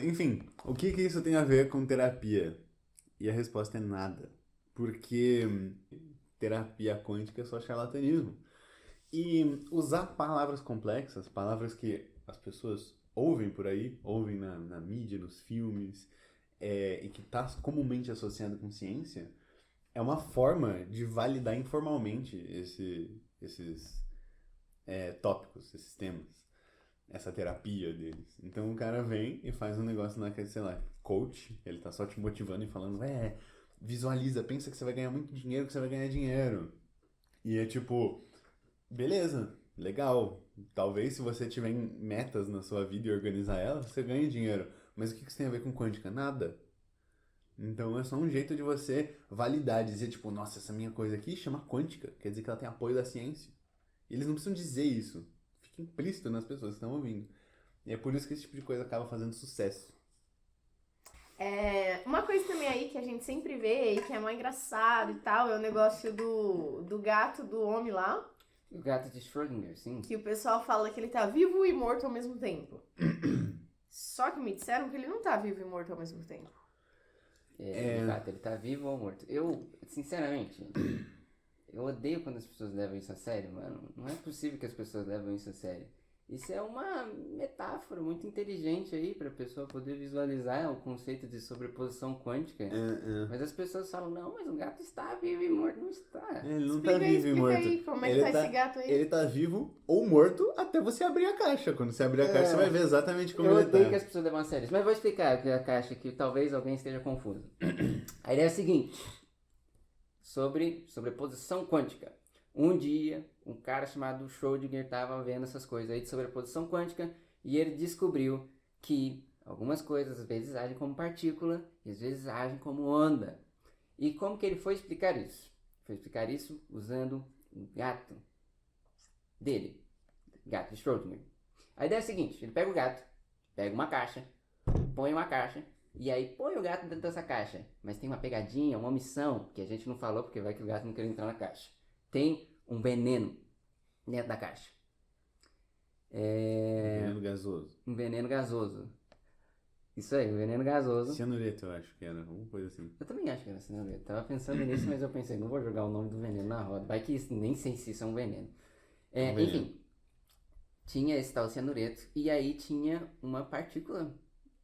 Enfim, o que isso tem a ver com terapia? E a resposta é nada. Porque terapia quântica é só charlatanismo. E usar palavras complexas, palavras que as pessoas ouvem por aí, ouvem na mídia, nos filmes, e que está comumente associado com ciência, é uma forma de validar informalmente esses tópicos, esses temas, essa terapia deles. Então o cara vem e faz um negócio naquele, sei lá, coach, ele tá só te motivando e falando, visualiza, pensa que você vai ganhar muito dinheiro, que você vai ganhar dinheiro. E é tipo, beleza, legal, talvez se você tiver metas na sua vida e organizar elas, você ganhe dinheiro. Mas o que isso tem a ver com quântica? Nada. Então é só um jeito de você validar, dizer tipo, nossa, essa minha coisa aqui chama quântica, quer dizer que ela tem apoio da ciência. E eles não precisam dizer isso, fica implícito nas pessoas que estão ouvindo. E é por isso que esse tipo de coisa acaba fazendo sucesso. Uma coisa também aí que a gente sempre vê e que é mais engraçado e tal, é o negócio do gato do homem lá. O gato de Schrödinger, sim. Que o pessoal fala que ele tá vivo e morto ao mesmo tempo. Só que me disseram que ele não tá vivo e morto ao mesmo tempo. De fato, ele tá vivo ou morto. Eu, sinceramente, eu odeio quando as pessoas levam isso a sério, mano. Não é possível que as pessoas levam isso a sério. Isso é uma metáfora muito inteligente aí pra pessoa poder visualizar o conceito de sobreposição quântica. Mas as pessoas falam, não, mas o gato está vivo e morto. Não está. Ele não tá vivo e morto. Aí, como é que tá esse gato aí? Ele tá vivo ou morto até você abrir a caixa. Quando você abrir a caixa, você vai ver exatamente como ele tá. Eu odeio que as pessoas levam a sério. Mas vou explicar a caixa que talvez alguém esteja confuso. A ideia é a seguinte. Sobre sobreposição quântica. Um dia, um cara chamado Schrödinger estava vendo essas coisas aí de sobreposição quântica e ele descobriu que algumas coisas às vezes agem como partícula e às vezes agem como onda. E como que ele foi explicar isso? Foi explicar isso usando um gato dele, gato de Schrödinger. A ideia é a seguinte, ele pega o gato, pega uma caixa, põe uma caixa e aí põe o gato dentro dessa caixa. Mas tem uma pegadinha, uma omissão que a gente não falou porque vai que o gato não quer entrar na caixa. Tem um veneno dentro da caixa. Veneno gasoso. Um veneno gasoso. Isso aí, um veneno gasoso. Cianureto, eu acho que era. Alguma coisa assim. Eu também acho que era cianureto. Tava pensando nisso, mas eu pensei, não vou jogar o nome do veneno na roda. Vai que isso, nem sei se isso é um veneno. Enfim, tinha esse tal cianureto. E aí tinha uma partícula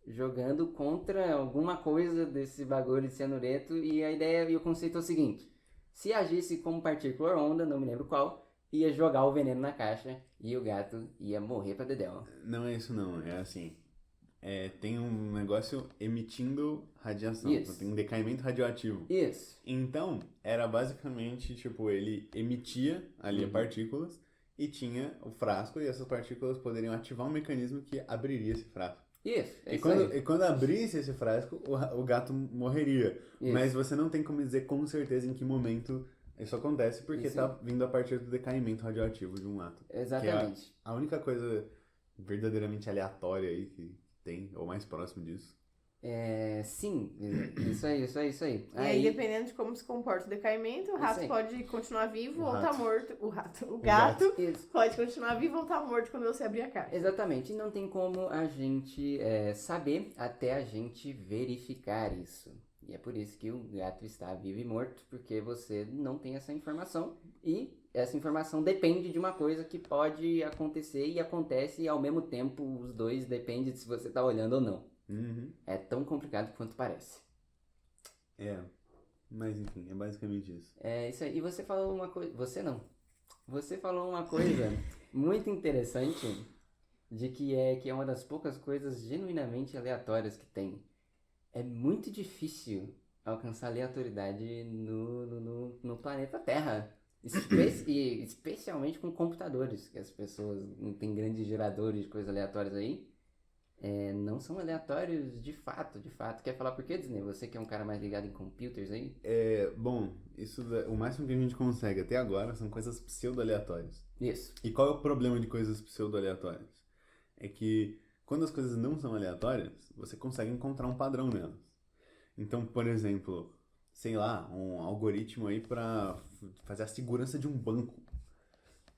jogando contra alguma coisa desse bagulho de cianureto. E a ideia e o conceito é o seguinte. Se agisse como partícula ou onda, não me lembro qual, ia jogar o veneno na caixa e o gato ia morrer pra dedéu. Não é isso não, é assim. Tem um negócio emitindo radiação, Isso. Tem um decaimento radioativo. Isso. Então, era basicamente, tipo, ele emitia ali partículas e tinha o frasco, e essas partículas poderiam ativar um mecanismo que abriria esse frasco. Isso, é E isso aí. quando abrisse esse frasco, o gato morreria. Isso. Mas você não tem como dizer com certeza em que momento isso acontece, porque Isso. tá vindo a partir do decaimento radioativo de um átomo. Exatamente. Que é a única coisa verdadeiramente aleatória aí que tem, ou mais próximo disso. Sim, isso aí. E aí, dependendo de como se comporta o decaimento, o rato aí. pode continuar vivo O ou rato. tá morto. O gato Isso. pode continuar vivo ou tá morto quando você abrir a caixa. Exatamente, e não tem como a gente saber até a gente verificar isso. E é por isso que o gato está vivo e morto, porque você não tem essa informação e essa informação depende de uma coisa que pode acontecer e acontece e ao mesmo tempo os dois dependem de se você está olhando ou não. Uhum. É tão complicado quanto parece. Mas enfim, é basicamente isso. É isso aí. E você falou uma coisa. Você não. Você falou uma coisa muito interessante de que é uma das poucas coisas genuinamente aleatórias que tem. É muito difícil alcançar aleatoriedade no planeta Terra. E especialmente com computadores, que as pessoas têm grandes geradores de coisas aleatórias aí. Não são aleatórios de fato. Quer falar por quê, Disney? Você que é um cara mais ligado em computers aí? Bom, o máximo que a gente consegue até agora são coisas pseudo-aleatórias. Isso. E qual é o problema de coisas pseudo-aleatórias? É que quando as coisas não são aleatórias, você consegue encontrar um padrão nelas. Então, por exemplo, sei lá, um algoritmo aí para fazer a segurança de um banco.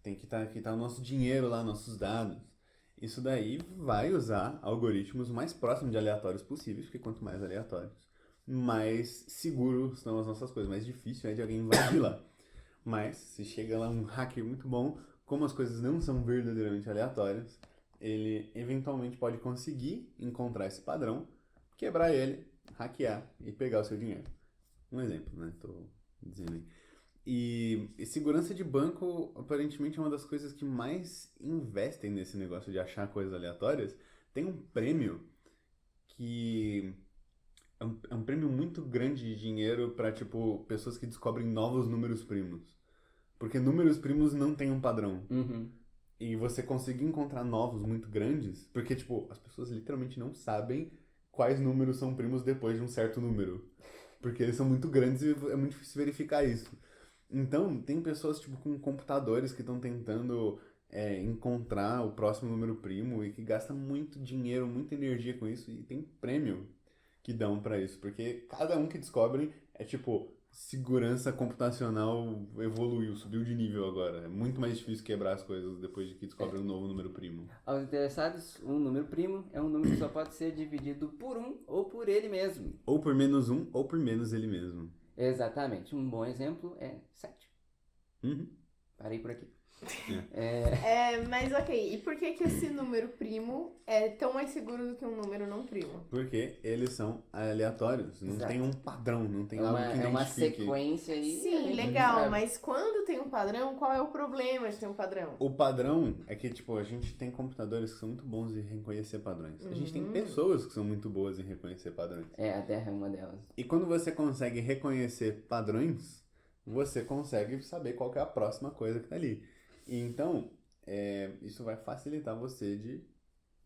Tem que estar o nosso dinheiro lá, nossos dados. Isso daí vai usar algoritmos mais próximos de aleatórios possíveis, porque quanto mais aleatórios, mais seguros são as nossas coisas, mais difícil é de alguém invadir lá. Mas, se chega lá um hacker muito bom, como as coisas não são verdadeiramente aleatórias, ele eventualmente pode conseguir encontrar esse padrão, quebrar ele, hackear e pegar o seu dinheiro. Um exemplo, né? Tô dizendo aí. E segurança de banco, aparentemente, é uma das coisas que mais investem nesse negócio de achar coisas aleatórias. Tem um prêmio que é um prêmio muito grande de dinheiro para, tipo, pessoas que descobrem novos números primos. Porque números primos não tem um padrão. Uhum. E você conseguir encontrar novos muito grandes, porque, tipo, as pessoas literalmente não sabem quais números são primos depois de um certo número. Porque eles são muito grandes e é muito difícil verificar isso. Então, tem pessoas, tipo, com computadores que estão tentando encontrar o próximo número primo e que gastam muito dinheiro, muita energia com isso, e tem prêmio que dão pra isso, porque cada um que descobrem é, tipo, segurança computacional evoluiu, subiu de nível agora. É muito mais difícil quebrar as coisas depois de que descobrem um novo número primo. Aos interessados, um número primo é um número que só pode ser dividido por um ou por ele mesmo. Ou por menos um, ou por menos ele mesmo. Exatamente. Um bom exemplo é 7. Uhum. Parei por aqui. Mas ok, e por que esse número primo é tão mais seguro do que um número não primo? Porque eles são aleatórios, não Exato. tem um padrão, não tem É algo que uma identifique. sequência aí. Sim, legal, mas quando tem um padrão, qual é o problema de ter um padrão? O padrão é que, tipo, a gente tem computadores que são muito bons em reconhecer padrões. A gente tem pessoas que são muito boas em reconhecer padrões. A Terra é uma delas. E quando você consegue reconhecer padrões, você consegue saber qual que é a próxima coisa que tá ali. E então, isso vai facilitar você de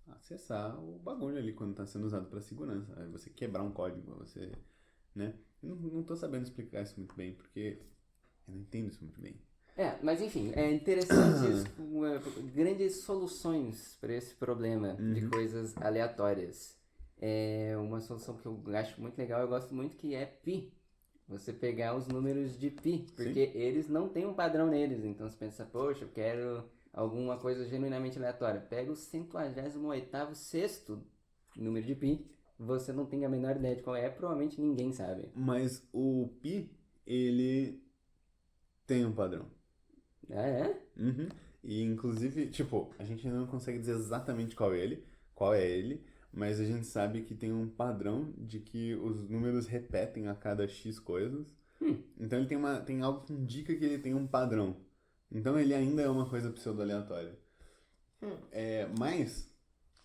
acessar o bagulho ali quando tá sendo usado para segurança. Aí você quebrar um código, você, né? Não tô sabendo explicar isso muito bem, porque eu não entendo isso muito bem. Mas enfim, é interessante grandes soluções para esse problema de coisas aleatórias. Uma solução que eu acho muito legal, eu gosto muito, que é pi. Você pegar os números de pi, porque eles não têm um padrão neles. Então você pensa, poxa, eu quero alguma coisa genuinamente aleatória. Pega o 188º sexto número de pi, você não tem a menor ideia de qual é, provavelmente ninguém sabe. Mas o pi, ele tem um padrão. Ah, é? Uhum. E inclusive, tipo, a gente não consegue dizer exatamente qual é ele, mas a gente sabe que tem um padrão de que os números repetem a cada X coisas. Então ele tem algo que indica que ele tem um padrão. Então ele ainda é uma coisa pseudo-aleatória. Mas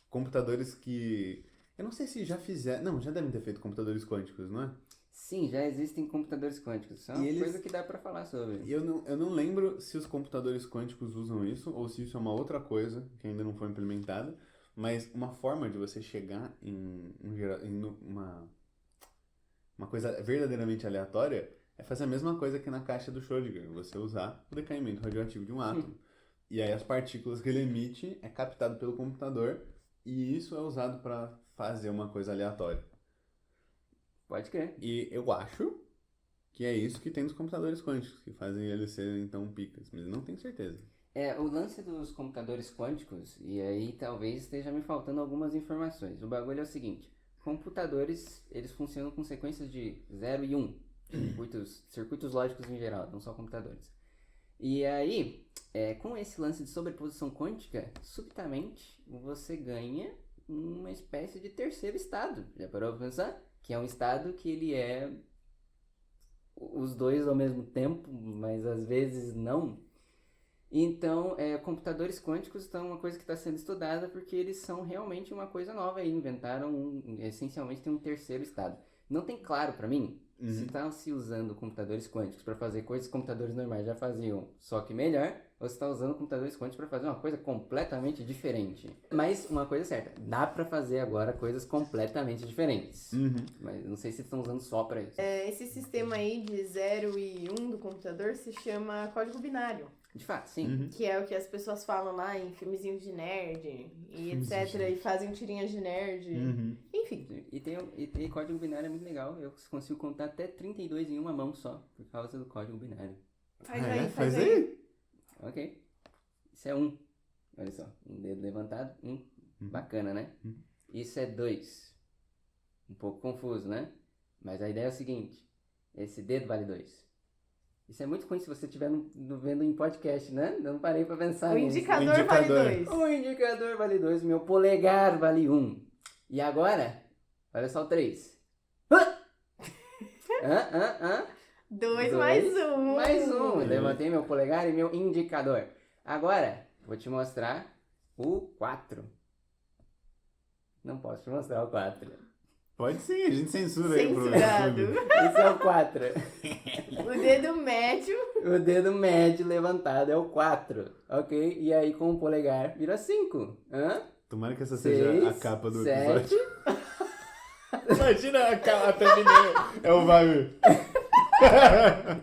computadores que... Eu não sei se já fizeram... Não, já devem ter feito computadores quânticos, não é? Sim, já existem computadores quânticos. Isso é uma E eles- coisa que dá pra falar sobre. E eu não lembro se os computadores quânticos usam isso ou se isso é uma outra coisa que ainda não foi implementada, mas uma forma de você chegar uma coisa verdadeiramente aleatória é fazer a mesma coisa que na caixa do Schrödinger, você usar o decaimento radioativo de um átomo. E aí as partículas que ele emite é captado pelo computador e isso é usado para fazer uma coisa aleatória. Pode crer. E eu acho que é isso que tem nos computadores quânticos, que fazem eles serem então picas, mas eu não tenho certeza. O lance dos computadores quânticos, e aí talvez esteja me faltando algumas informações. O bagulho é o seguinte, computadores, eles funcionam com sequências de 0 e 1, circuitos lógicos em geral, não só computadores. E aí, com esse lance de sobreposição quântica, subitamente você ganha uma espécie de terceiro estado. Já parou pra pensar? Que é um estado que ele é os dois ao mesmo tempo, mas às vezes não. Então, computadores quânticos são uma coisa que está sendo estudada porque eles são realmente uma coisa nova aí. Inventaram, essencialmente, tem um terceiro estado. Não tem claro para mim se está se usando computadores quânticos para fazer coisas que computadores normais já faziam, só que melhor, ou se está usando computadores quânticos para fazer uma coisa completamente diferente. Mas uma coisa é certa, dá para fazer agora coisas completamente diferentes. Mas não sei se estão usando só para isso. Esse sistema aí de 0 e 1 do computador se chama código binário. De fato, sim. Que é o que as pessoas falam lá em filmezinhos de nerd e etc. E fazem tirinhas de nerd. Enfim. E código binário é muito legal. Eu consigo contar até 32 em uma mão só, por causa do código binário. Faz aí. Ok. Isso é 1. Olha só. Um dedo levantado. 1. Bacana, né? Isso é 2. Um pouco confuso, né? Mas a ideia é o seguinte. Esse dedo vale 2. Isso é muito ruim se você estiver vendo em podcast, né? Não parei pra pensar O nisso. indicador vale 2. O indicador vale 2. Meu polegar vale 1. E agora? Olha só o 3. 2 mais 1. Mais 1. Levantei meu polegar e meu indicador. Agora, vou te mostrar o 4. Não posso te mostrar o 4. Pode sim, a gente censura aí pro Censurado. YouTube. Esse é o 4. O dedo médio. O dedo médio levantado é o 4. Ok? E aí com o polegar vira 5. Tomara que essa seja a capa do 7. episódio. Imagina a thumbnail. É o Wagner.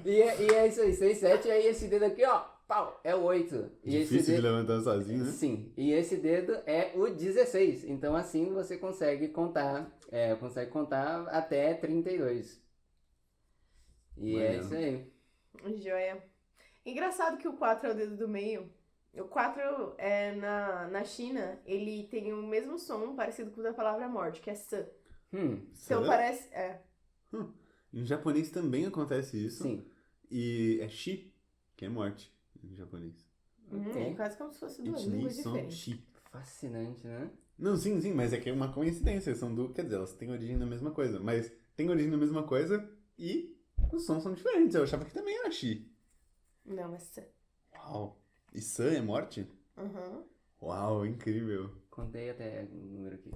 E é isso aí, 6, 7. E aí esse dedo aqui, ó, pau, é o 8. E esse Difícil de dedo... levantar sozinho, né? Sim, e esse dedo é o 16. Então assim você consegue contar até 32. E é Valeu. isso aí. Joia. Engraçado que o 4 é o dedo do meio. O 4 na China, ele tem o mesmo som parecido com o da palavra morte, que é san. Então Será? parece. Em japonês também acontece isso. Sim. E é shi, que é morte em japonês. Ok. Quase como se fosse duas Ichini línguas son diferentes. shi. Fascinante, né? Não, sim, mas é que é uma coincidência. Quer dizer, elas têm origem na mesma coisa. Mas tem origem na mesma coisa e os sons são diferentes. Eu achava que também era shi. Não, é san. Uau. E san é morte? Uhum. Uau, incrível. Contei até o número aqui.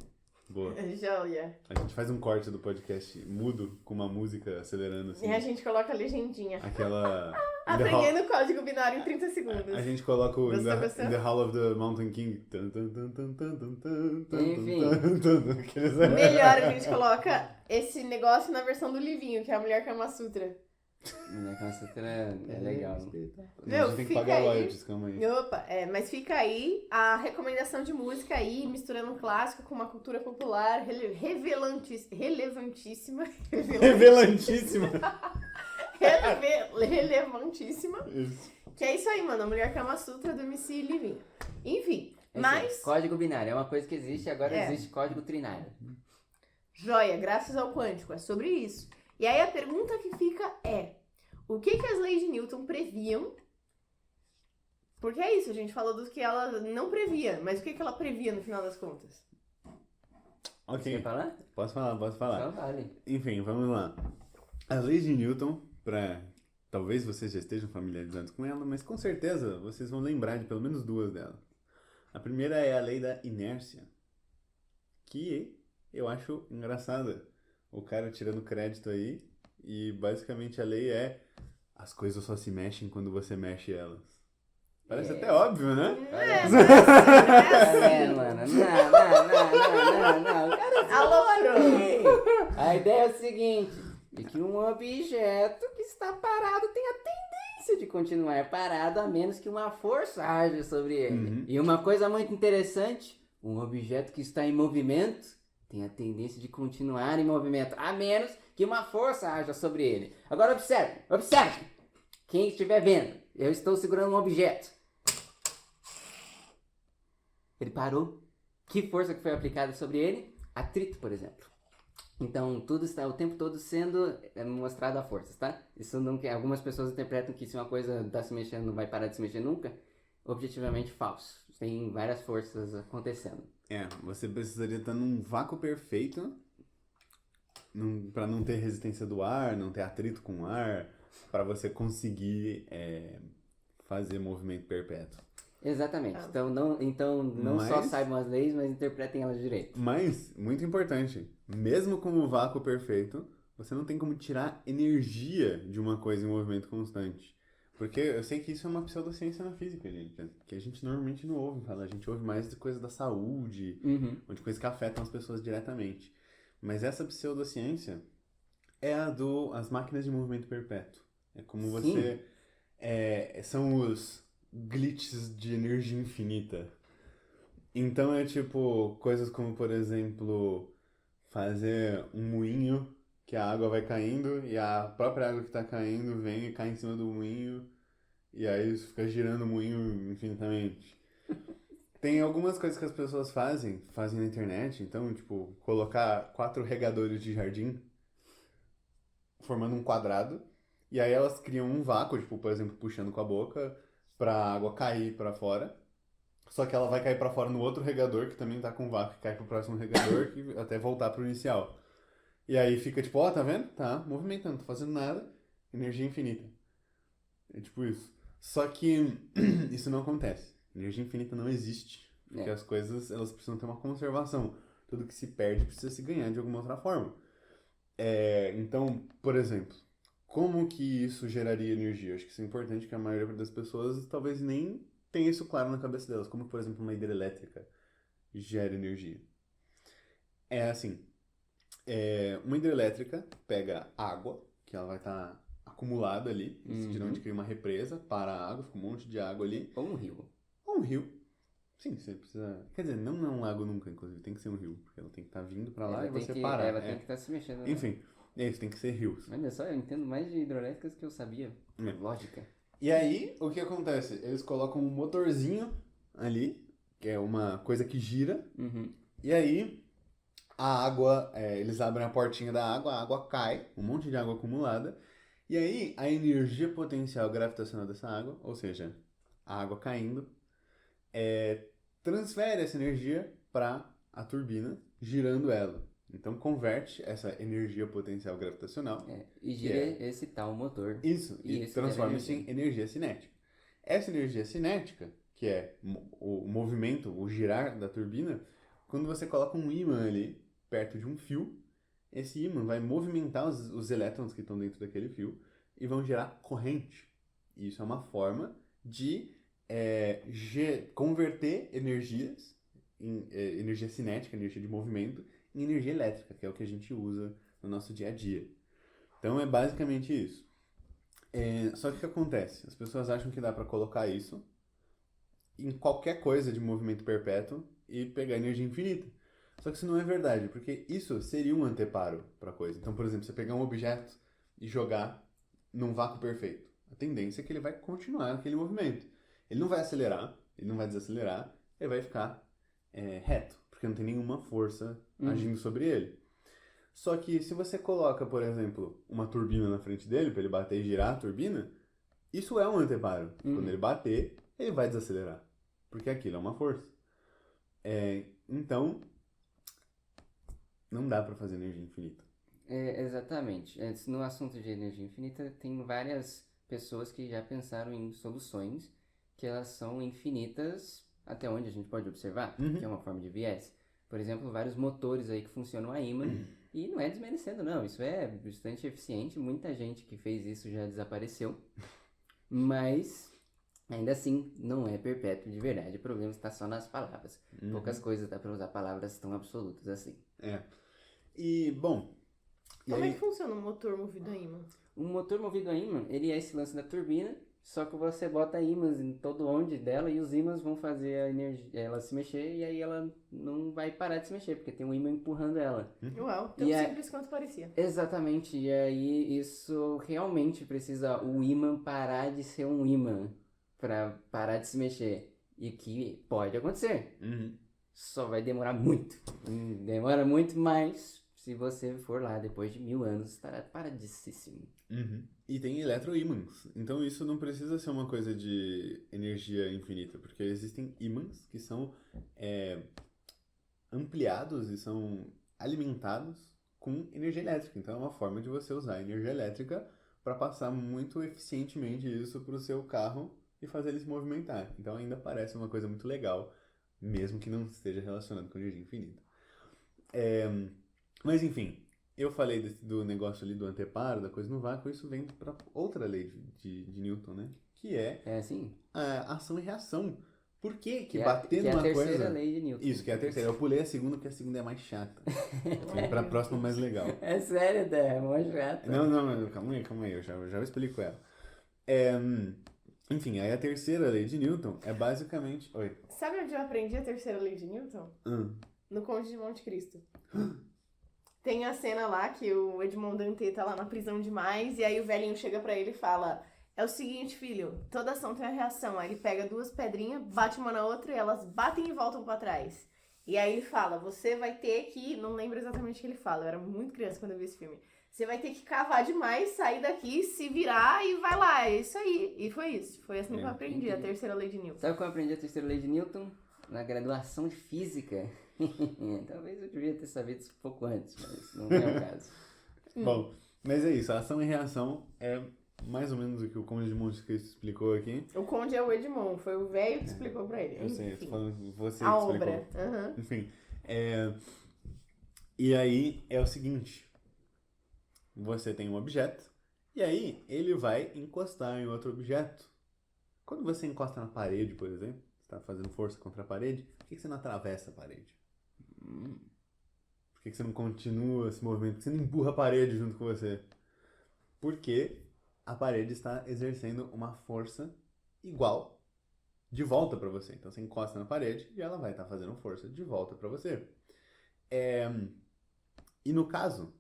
Boa. Joia. A gente faz um corte do podcast mudo com uma música acelerando assim. E a gente coloca a legendinha. Aquela. Aprendendo o código binário em 30 segundos. A gente coloca o Gostou? in the Hall of the Mountain King. Tan, tan, tan, tan, tan, tan, tan, tan, Enfim. tan, tan, aqueles- Melhor, a gente coloca esse negócio na versão do livinho, que é a Mulher Kama Sutra. Minha consulta é legal. A Meu, gente tem que fica pagar aí. royalties, calma aí. Opa, mas fica aí a recomendação de música aí, misturando um clássico com uma cultura popular relevantíssima. Revelantíssima. Relevantíssima. Isso. Que é isso aí, mano. A Mulher Kama Sutra do MC Livinho. Enfim, mas... Código binário é uma coisa que existe, agora É. existe código trinário. Joia, graças ao quântico, é sobre isso. E aí a pergunta que fica é: o que as leis de Newton previam? Porque é isso, a gente falou do que ela não previa, mas o que ela previa no final das contas? Ok, Quer falar? posso falar. Então vale. Enfim, vamos lá. As leis de Newton, talvez vocês já estejam familiarizados com ela, mas com certeza vocês vão lembrar de pelo menos duas delas. A primeira é a lei da inércia, que eu acho engraçada. O cara tirando crédito aí E basicamente a lei é: as coisas só se mexem quando você mexe elas. Parece até óbvio, né? Mano? Não. Alô, A ideia é o seguinte, de que um objeto que está parado tem a tendência de continuar parado a menos que uma força haja sobre ele. Uhum. E uma coisa muito interessante, um objeto que está em movimento tem a tendência de continuar em movimento a menos que uma força haja sobre ele. Agora observe. Quem estiver vendo, eu estou segurando um objeto. Ele parou. Que força que foi aplicada sobre ele? Atrito, por exemplo. Então, tudo está o tempo todo sendo mostrado a forças, tá? Isso não quer. Algumas pessoas interpretam que se uma coisa está se mexendo não vai parar de se mexer nunca. Objetivamente falso. Tem várias forças acontecendo. Você precisaria estar num vácuo perfeito para não ter resistência do ar, não ter atrito com o ar, para você conseguir fazer movimento perpétuo. Exatamente. Então não só saibam as leis, mas interpretem elas direito. Mas, muito importante, mesmo com o vácuo perfeito, você não tem como tirar energia de uma coisa em movimento constante. Porque eu sei que isso é uma pseudociência na física, gente, que a gente normalmente não ouve falar. A gente ouve mais de coisas da saúde, ou de coisas que afetam as pessoas diretamente. Mas essa pseudociência é as máquinas de movimento perpétuo. É como você... são os glitches de energia infinita. Então é tipo coisas como, por exemplo, fazer um moinho que a água vai caindo e a própria água que tá caindo vem e cai em cima do moinho e aí isso fica girando o moinho infinitamente. Tem algumas coisas que as pessoas fazem na internet, então, tipo, colocar 4 regadores de jardim formando um quadrado e aí elas criam um vácuo, tipo, por exemplo, puxando com a boca pra água cair pra fora. Só que ela vai cair pra fora no outro regador, que também tá com vácuo, que cai pro próximo regador, que até voltar pro inicial. E aí fica tipo, tá vendo? Tá movimentando, não tá fazendo nada, energia infinita. É tipo isso. Só que isso não acontece. Energia infinita não existe. Porque as coisas, elas precisam ter uma conservação. Tudo que se perde precisa se ganhar de alguma outra forma. Então, por exemplo, como que isso geraria energia? Eu acho que isso é importante, que a maioria das pessoas talvez nem tenha isso claro na cabeça delas. Como, por exemplo, uma hidrelétrica gera energia. É assim, uma hidrelétrica pega água, que ela vai estar acumulada ali, geralmente cria uma represa, para a água, fica um monte de água ali. Ou um rio. Ou um rio. Sim, você precisa... Quer dizer, não é um lago nunca, inclusive, tem que ser um rio, porque ela tem que estar vindo pra lá e você parar. Ela tem que estar se mexendo. Né? Enfim, é isso, tem que ser rios. Olha só, eu entendo mais de hidrelétricas que eu sabia. Lógica. E aí, o que acontece? Eles colocam um motorzinho ali, que é uma coisa que gira, e aí a água, eles abrem a portinha da água, a água cai, um monte de água acumulada, e aí a energia potencial gravitacional dessa água, ou seja, a água caindo, transfere essa energia para a turbina, girando ela. Então converte essa energia potencial gravitacional. E gira esse tal motor. Isso, e transforma isso em energia cinética. Essa energia cinética, que é o movimento, o girar da turbina, quando você coloca um ímã ali, perto de um fio, esse ímã vai movimentar os elétrons que estão dentro daquele fio e vão gerar corrente. E isso é uma forma de converter energias em energia cinética, energia de movimento, em energia elétrica, que é o que a gente usa no nosso dia a dia. Então é basicamente isso. Só que o que acontece? As pessoas acham que dá para colocar isso em qualquer coisa de movimento perpétuo e pegar energia infinita. Só que isso não é verdade, porque isso seria um anteparo para a coisa. Então, por exemplo, você pegar um objeto e jogar num vácuo perfeito. A tendência é que ele vai continuar naquele movimento. Ele não vai acelerar, ele não vai desacelerar, ele vai ficar reto, porque não tem nenhuma força agindo sobre ele. Só que se você coloca, por exemplo, uma turbina na frente dele, para ele bater e girar a turbina, isso é um anteparo. Quando ele bater, ele vai desacelerar, porque aquilo é uma força. Então, não dá para fazer energia infinita. Exatamente. No assunto de energia infinita, tem várias pessoas que já pensaram em soluções que elas são infinitas até onde a gente pode observar, que é uma forma de viés. Por exemplo, vários motores aí que funcionam a ímã E não é desmerecendo, não. Isso é bastante eficiente. Muita gente que fez isso já desapareceu. Mas, ainda assim, não é perpétuo de verdade. O problema está só nas palavras. Poucas coisas dá pra usar palavras tão absolutas assim. E, bom... E Como é aí, que funciona um motor movido a ímã? Um motor movido a ímã, ele é esse lance da turbina, só que você bota ímãs em todo onde dela e os ímãs vão fazer a energia, ela se mexer e aí ela não vai parar de se mexer, porque tem um ímã empurrando ela. Uau, tão E simples quanto parecia. Exatamente, e aí isso realmente precisa o ímã parar de ser um ímã para parar de se mexer. E que pode acontecer. Só vai demorar muito. Demora muito, mas se você for lá depois de 1000 anos, estará paradisíssimo. E tem eletroímãs. Então isso não precisa ser uma coisa de energia infinita, porque existem ímãs que são ampliados e são alimentados com energia elétrica. Então é uma forma de você usar a energia elétrica para passar muito eficientemente isso para o seu carro e fazer ele se movimentar. Então ainda parece uma coisa muito legal, mesmo que não esteja relacionado com energia infinita. Mas enfim, eu falei do negócio ali do anteparo, da coisa no vácuo, isso vem para outra lei de Newton, né? Que é É assim? a ação e reação. Por que Que bater é a numa terceira coisa... lei de Newton. Isso, que é a terceira. Eu pulei a segunda porque a segunda é mais chata. Vem pra próxima mais legal. É sério, Dé, é mó chato. Não, calma aí, eu já explico ela. Enfim, aí a terceira lei de Newton é basicamente... Oi. Sabe onde eu aprendi a terceira lei de Newton? No Conde de Monte Cristo. Tem a cena lá que o Edmond Dantès tá lá na prisão demais, e aí o velhinho chega pra ele e fala: é o seguinte, filho, toda ação tem uma reação. Aí ele pega duas pedrinhas, bate uma na outra e elas batem e voltam pra trás. E aí ele fala: você vai ter que... Não lembro exatamente o que ele fala, eu era muito criança quando eu vi esse filme. Você vai ter que cavar demais, sair daqui, se virar e vai lá. É isso aí. E foi isso. Foi assim que eu aprendi a terceira lei de Newton. Sabe como eu aprendi a terceira lei de Newton? Na graduação de física. Talvez eu devia ter sabido isso um pouco antes, mas não é o caso. Bom, mas é isso. A ação e reação é mais ou menos o que o Conde de Monte Cristo explicou aqui. O Conde é o Edmond, foi o velho que explicou pra ele. Eu sei, eu tô falando você que a explicou. obra. Enfim, e aí é o seguinte. Você tem um objeto, e aí ele vai encostar em outro objeto. Quando você encosta na parede, por exemplo, você está fazendo força contra a parede, por que você não atravessa a parede? Por que você não continua esse movimento? Por que você não empurra a parede junto com você? Porque a parede está exercendo uma força igual de volta para você. Então você encosta na parede e ela vai estar fazendo força de volta para você. E no caso,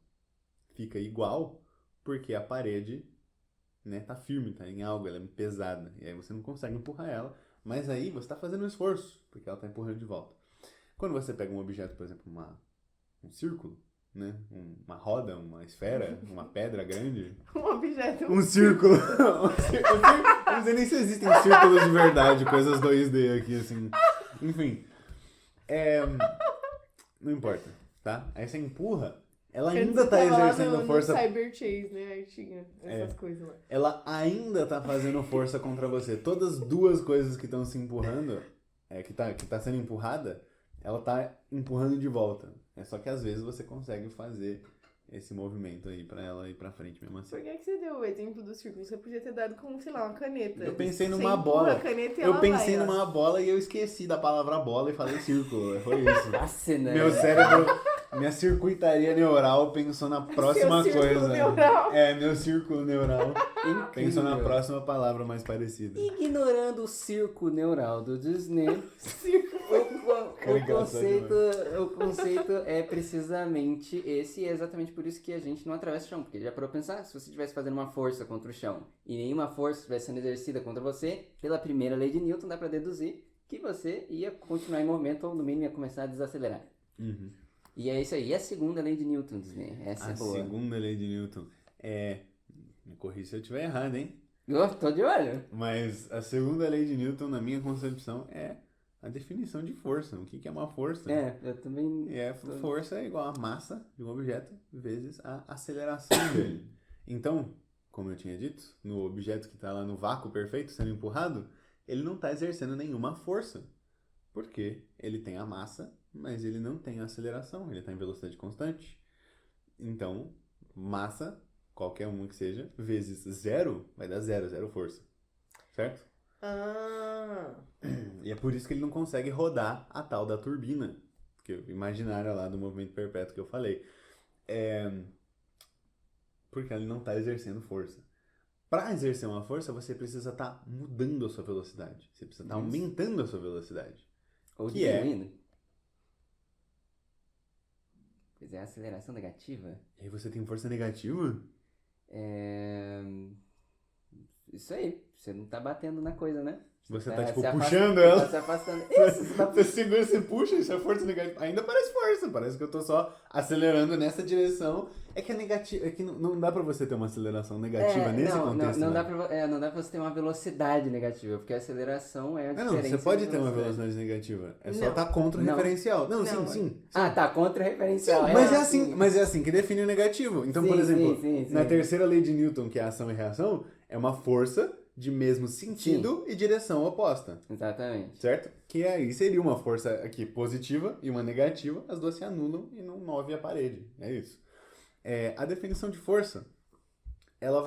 fica igual porque a parede, né, tá firme, tá em algo, ela é pesada. E aí você não consegue empurrar ela, mas aí você está fazendo um esforço, porque ela está empurrando de volta. Quando você pega um objeto, por exemplo, um círculo, né, uma roda, uma esfera, uma pedra grande... Um objeto. Um círculo. Eu não sei nem se existem círculos de verdade, coisas 2D aqui, assim. Enfim. Não importa, tá? Aí você empurra, ela ainda tá exercendo força... No Cyber Chase, né? Aí tinha essas coisas lá. Ela ainda tá fazendo força contra você. Todas as duas coisas que estão se empurrando, que tá sendo empurrada, ela tá empurrando de volta. É só que às vezes você consegue fazer esse movimento aí pra ela ir pra frente mesmo assim. Por que você deu o exemplo do círculo? Você podia ter dado como, sei lá, uma caneta. Eu pensei Você numa empurra bola. a caneta e Eu ela pensei vai, ó. numa bola e eu esqueci da palavra bola e falei círculo. Foi isso. Nossa, né? Meu cérebro, minha circuitaria neural pensou na próxima Seu círculo coisa. neural. Meu círculo neural Incrível. pensou na próxima palavra mais parecida. Ignorando o circo neural do Disney, Círculo. o conceito é precisamente esse, e é exatamente por isso que a gente não atravessa o chão, porque já parou pra pensar, se você estivesse fazendo uma força contra o chão e nenhuma força estivesse sendo exercida contra você, pela primeira lei de Newton dá pra deduzir que você ia continuar em movimento ou no mínimo ia começar a desacelerar. E é isso aí. E a segunda lei de Newton, Disney? Essa é boa. A segunda lei de Newton me corrija se eu estiver errado, hein? Eu tô de olho. Mas a segunda lei de Newton, na minha concepção, é a definição de força. O que é uma força? Eu também... Força é igual a massa de um objeto vezes a aceleração dele. Então, como eu tinha dito, no objeto que está lá no vácuo perfeito sendo empurrado, ele não está exercendo nenhuma força. Porque ele tem a massa, mas ele não tem a aceleração. Ele está em velocidade constante. Então, massa, qualquer uma que seja, vezes zero, vai dar zero força. Certo? E é por isso que ele não consegue rodar a tal da turbina, que imaginária lá do movimento perpétuo que eu falei. Porque ele não está exercendo força. Para exercer uma força, você precisa estar mudando a sua velocidade. Você precisa estar aumentando a sua velocidade. Ou que é diminuindo. Pois é, a aceleração negativa. E aí você tem força negativa? Isso aí, você não tá batendo na coisa, né? Você tá, se tipo, afastando- puxando ela. Tá se afastando. Isso, você tá Você segura, você puxa, isso é força negativa. Ainda parece força, parece que eu tô só acelerando nessa direção. É que é negativo, é que não dá pra você ter uma aceleração negativa nesse contexto. Não né? dá pra você ter uma velocidade negativa, porque a aceleração é a Não, diferença você pode de ter uma velocidade. velocidade negativa. É só Não. estar contra o Não. referencial. Não, Não, sim. Ah, tá, contra o referencial. Mas é assim que define o negativo. Então, por Sim, exemplo, sim. na terceira lei de Newton, que é ação e reação, é uma força de mesmo sentido e direção oposta. Exatamente. Certo? Que aí seria uma força aqui positiva e uma negativa, as duas se anulam e não move a parede. É isso. A definição de força, ela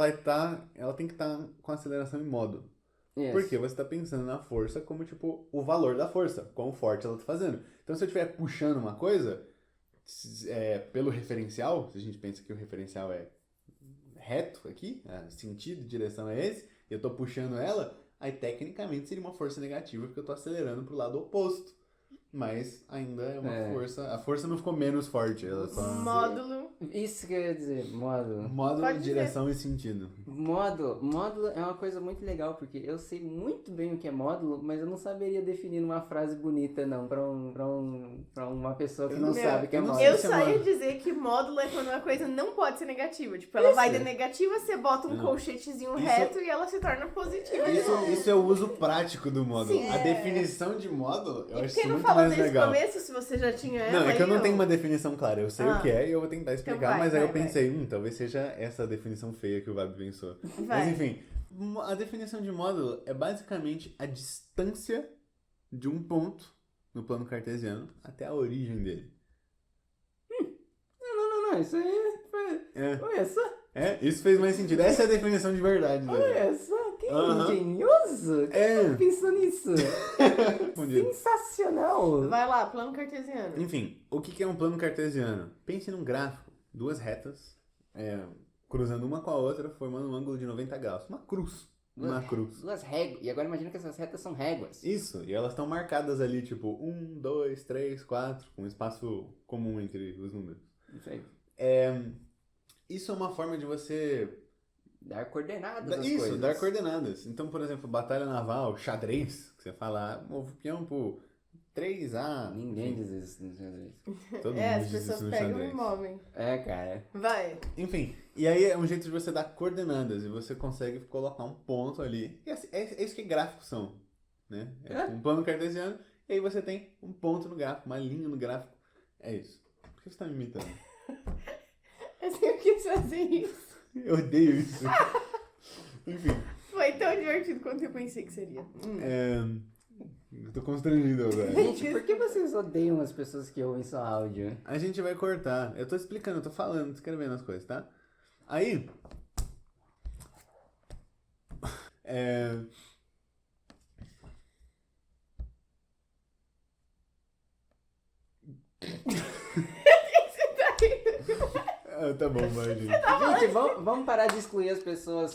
tem que estar com aceleração em módulo. Isso. Porque você está pensando na força como, tipo, o valor da força, quão forte ela está fazendo. Então, se eu estiver puxando uma coisa, pelo referencial, se a gente pensa que o referencial é reto aqui, sentido, direção é esse, e eu estou puxando ela, aí tecnicamente seria uma força negativa, porque eu estou acelerando para o lado oposto. Mas ainda é uma força. A força não ficou menos forte. Ela só... Módulo. Isso que eu ia dizer, módulo. Módulo, Pode dizer. direção e sentido. Módulo é uma coisa muito legal, porque eu sei muito bem o que é módulo, mas eu não saberia definir numa frase bonita, não, pra uma pessoa que Eu não não sei, sabe o que é eu não módulo. sei Eu se é só uma- ia dizer que módulo é quando uma coisa não pode ser negativa. Tipo, ela vai de negativa, você bota um Não. colchetezinho Isso- reto e ela se torna positiva. Isso é o uso prático do módulo. Sim, A definição de módulo, eu E acho por que isso não muito falou mais desde o legal. começo, se você já tinha ela? Não, é que eu aí, não ó. tenho uma definição clara. Eu sei o que é e eu vou tentar explicar, vai, mas aí eu vai. pensei, talvez seja essa a definição feia que o Vabi pensou. Mas Vai. enfim, a definição de módulo é basicamente a distância de um ponto no plano cartesiano até a origem dele. Não, isso aí foi... É, Olha só, isso fez mais sentido. Essa é a definição de verdade dele. olha só, que Aham. engenhoso. Quem pensou nisso? Respondido. Sensacional. Vai lá, plano cartesiano. Enfim, o que é um plano cartesiano? Pense num gráfico, duas retas, cruzando uma com a outra, formando um ângulo de 90 graus. Uma cruz. Uma cruz. Duas réguas. E agora imagina que essas retas são réguas. Isso, e elas estão marcadas ali, tipo, 1, 2, 3, 4, com um espaço comum entre os números. Isso aí. Isso é uma forma de você... Dar coordenadas às Isso, coisas. dar coordenadas. Então, por exemplo, batalha naval, xadrez, que você fala, move o peão pro 3A. Ninguém Enfim, diz isso no xadrez. todo mundo As diz pessoas isso no pegam xadrez. e movem. É, cara. Vai. Enfim, e aí é um jeito de você dar coordenadas e você consegue colocar um ponto ali. E assim, é isso que gráficos são, né? É um plano cartesiano e aí você tem um ponto no gráfico, uma linha no gráfico. É isso. Por que você tá me imitando? Eu sempre quis fazer isso. Eu odeio isso. Enfim, Foi tão divertido quanto eu pensei que seria. eu tô constrangido agora. Gente, por que vocês odeiam as pessoas que ouvem só áudio? A gente vai cortar. Eu tô explicando, eu tô falando, escrevendo as coisas, tá? Aí... tá bom, vai, gente. Gente, vamos parar de excluir as pessoas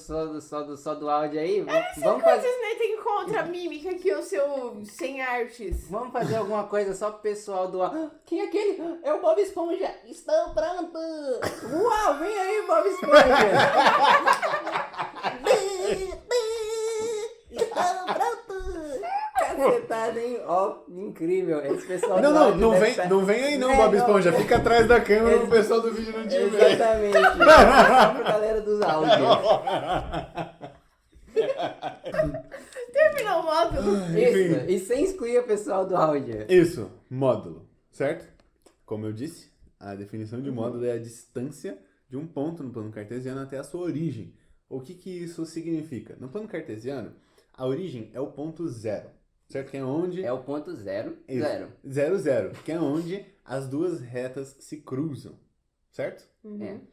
só do áudio aí? Vamos fazer... Vocês nem tem contra a mímica aqui, o seu sem artes. Vamos fazer alguma coisa só pro pessoal do áudio. Quem é aquele? É o Bob Esponja. Estou pronto. Uau, vem aí, Bob Esponja. Estou pronto. Cacetada, hein? Ó, incrível. Esse pessoal do áudio Não deve vem, tá- não vem aí não, É, Bob não. Esponja. Fica atrás da câmera pro pessoal do vídeo não te ver. Exatamente. Só pra galera dos áudios. Terminou o módulo. Isso. E sem excluir o pessoal do áudio. Isso, módulo, certo? Como eu disse, a definição de módulo é a distância de um ponto no plano cartesiano até a sua origem. O que isso significa? No plano cartesiano, a origem é o ponto zero, certo? Que é onde... É o ponto 0, Isso. 0. 0, 0, que é onde as duas retas se cruzam, certo? Uhum.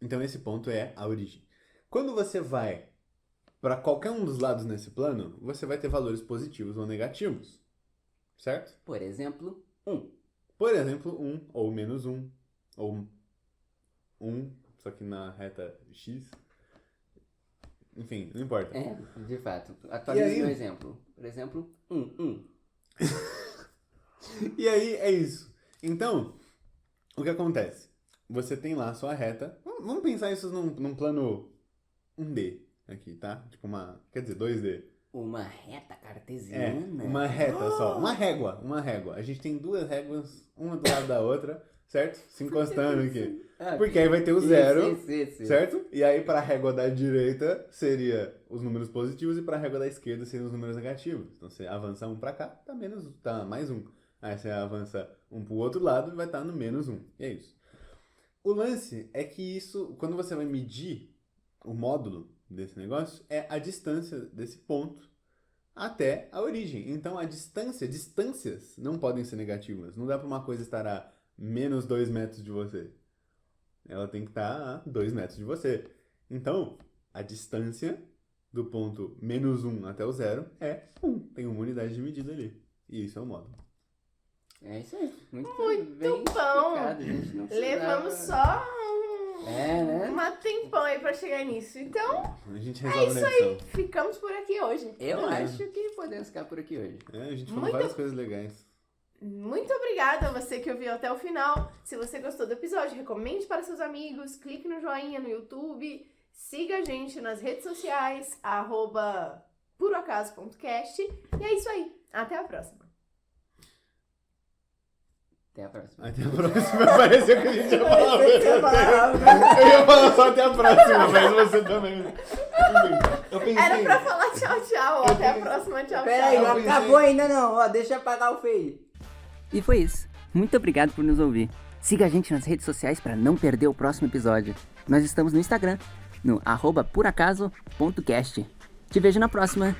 Então esse ponto é a origem. Quando você vai para qualquer um dos lados nesse plano, você vai ter valores positivos ou negativos, certo? Por exemplo, 1. Por exemplo, 1 ou menos 1, ou 1, só que na reta X. Enfim, não importa. De fato. Atualize E aí? meu exemplo. Por exemplo, 1. E aí é isso. Então, o que acontece? Você tem lá a sua reta. Vamos pensar isso num plano 1D aqui, tá? Tipo quer dizer, 2D. Uma reta cartesiana. Uma reta só. Uma régua. A gente tem duas réguas, uma do lado da outra, certo? Se encostando aqui. Porque aí vai ter o zero, Isso. certo? E aí pra régua da direita seria os números positivos e pra régua da esquerda seriam os números negativos. Então você avança um pra cá, tá mais um. Aí você avança um pro outro lado e vai estar no menos 1. E é isso. O lance é que isso, quando você vai medir o módulo desse negócio, é a distância desse ponto até a origem. Então a distâncias não podem ser negativas. Não dá pra uma coisa estar a menos 2 metros de você. Ela tem que estar a 2 metros de você. Então, a distância do ponto menos 1 até o 0 é 1. Tem uma unidade de medida ali. E isso é o módulo. É isso aí. Muito Bom. explicado, gente. Não precisava- Levamos só né? um tempão aí pra chegar nisso. Então, A gente resolve na edição. ficamos por aqui hoje. Eu acho que podemos ficar por aqui hoje. A gente falou Muito- várias coisas legais. Muito obrigada a você que ouviu até o final. Se você gostou do episódio, recomende para seus amigos, clique no joinha no YouTube, siga a gente nas redes sociais, @puroacaso.cast. E é isso aí. Até a próxima. Até a próxima. Até a próxima. Pareceu que a gente ia falar ao mesmo tempo. Eu ia falar só até a próxima, mas você também. Eu pensei. Era pra falar tchau. Até a próxima. Tchau. Peraí, eu não pensei- acabou ainda não. Ó, deixa eu apagar o feio. E foi isso. Muito obrigado por nos ouvir. Siga a gente nas redes sociais para não perder o próximo episódio. Nós estamos no Instagram, no @puracaso.cast. Te vejo na próxima.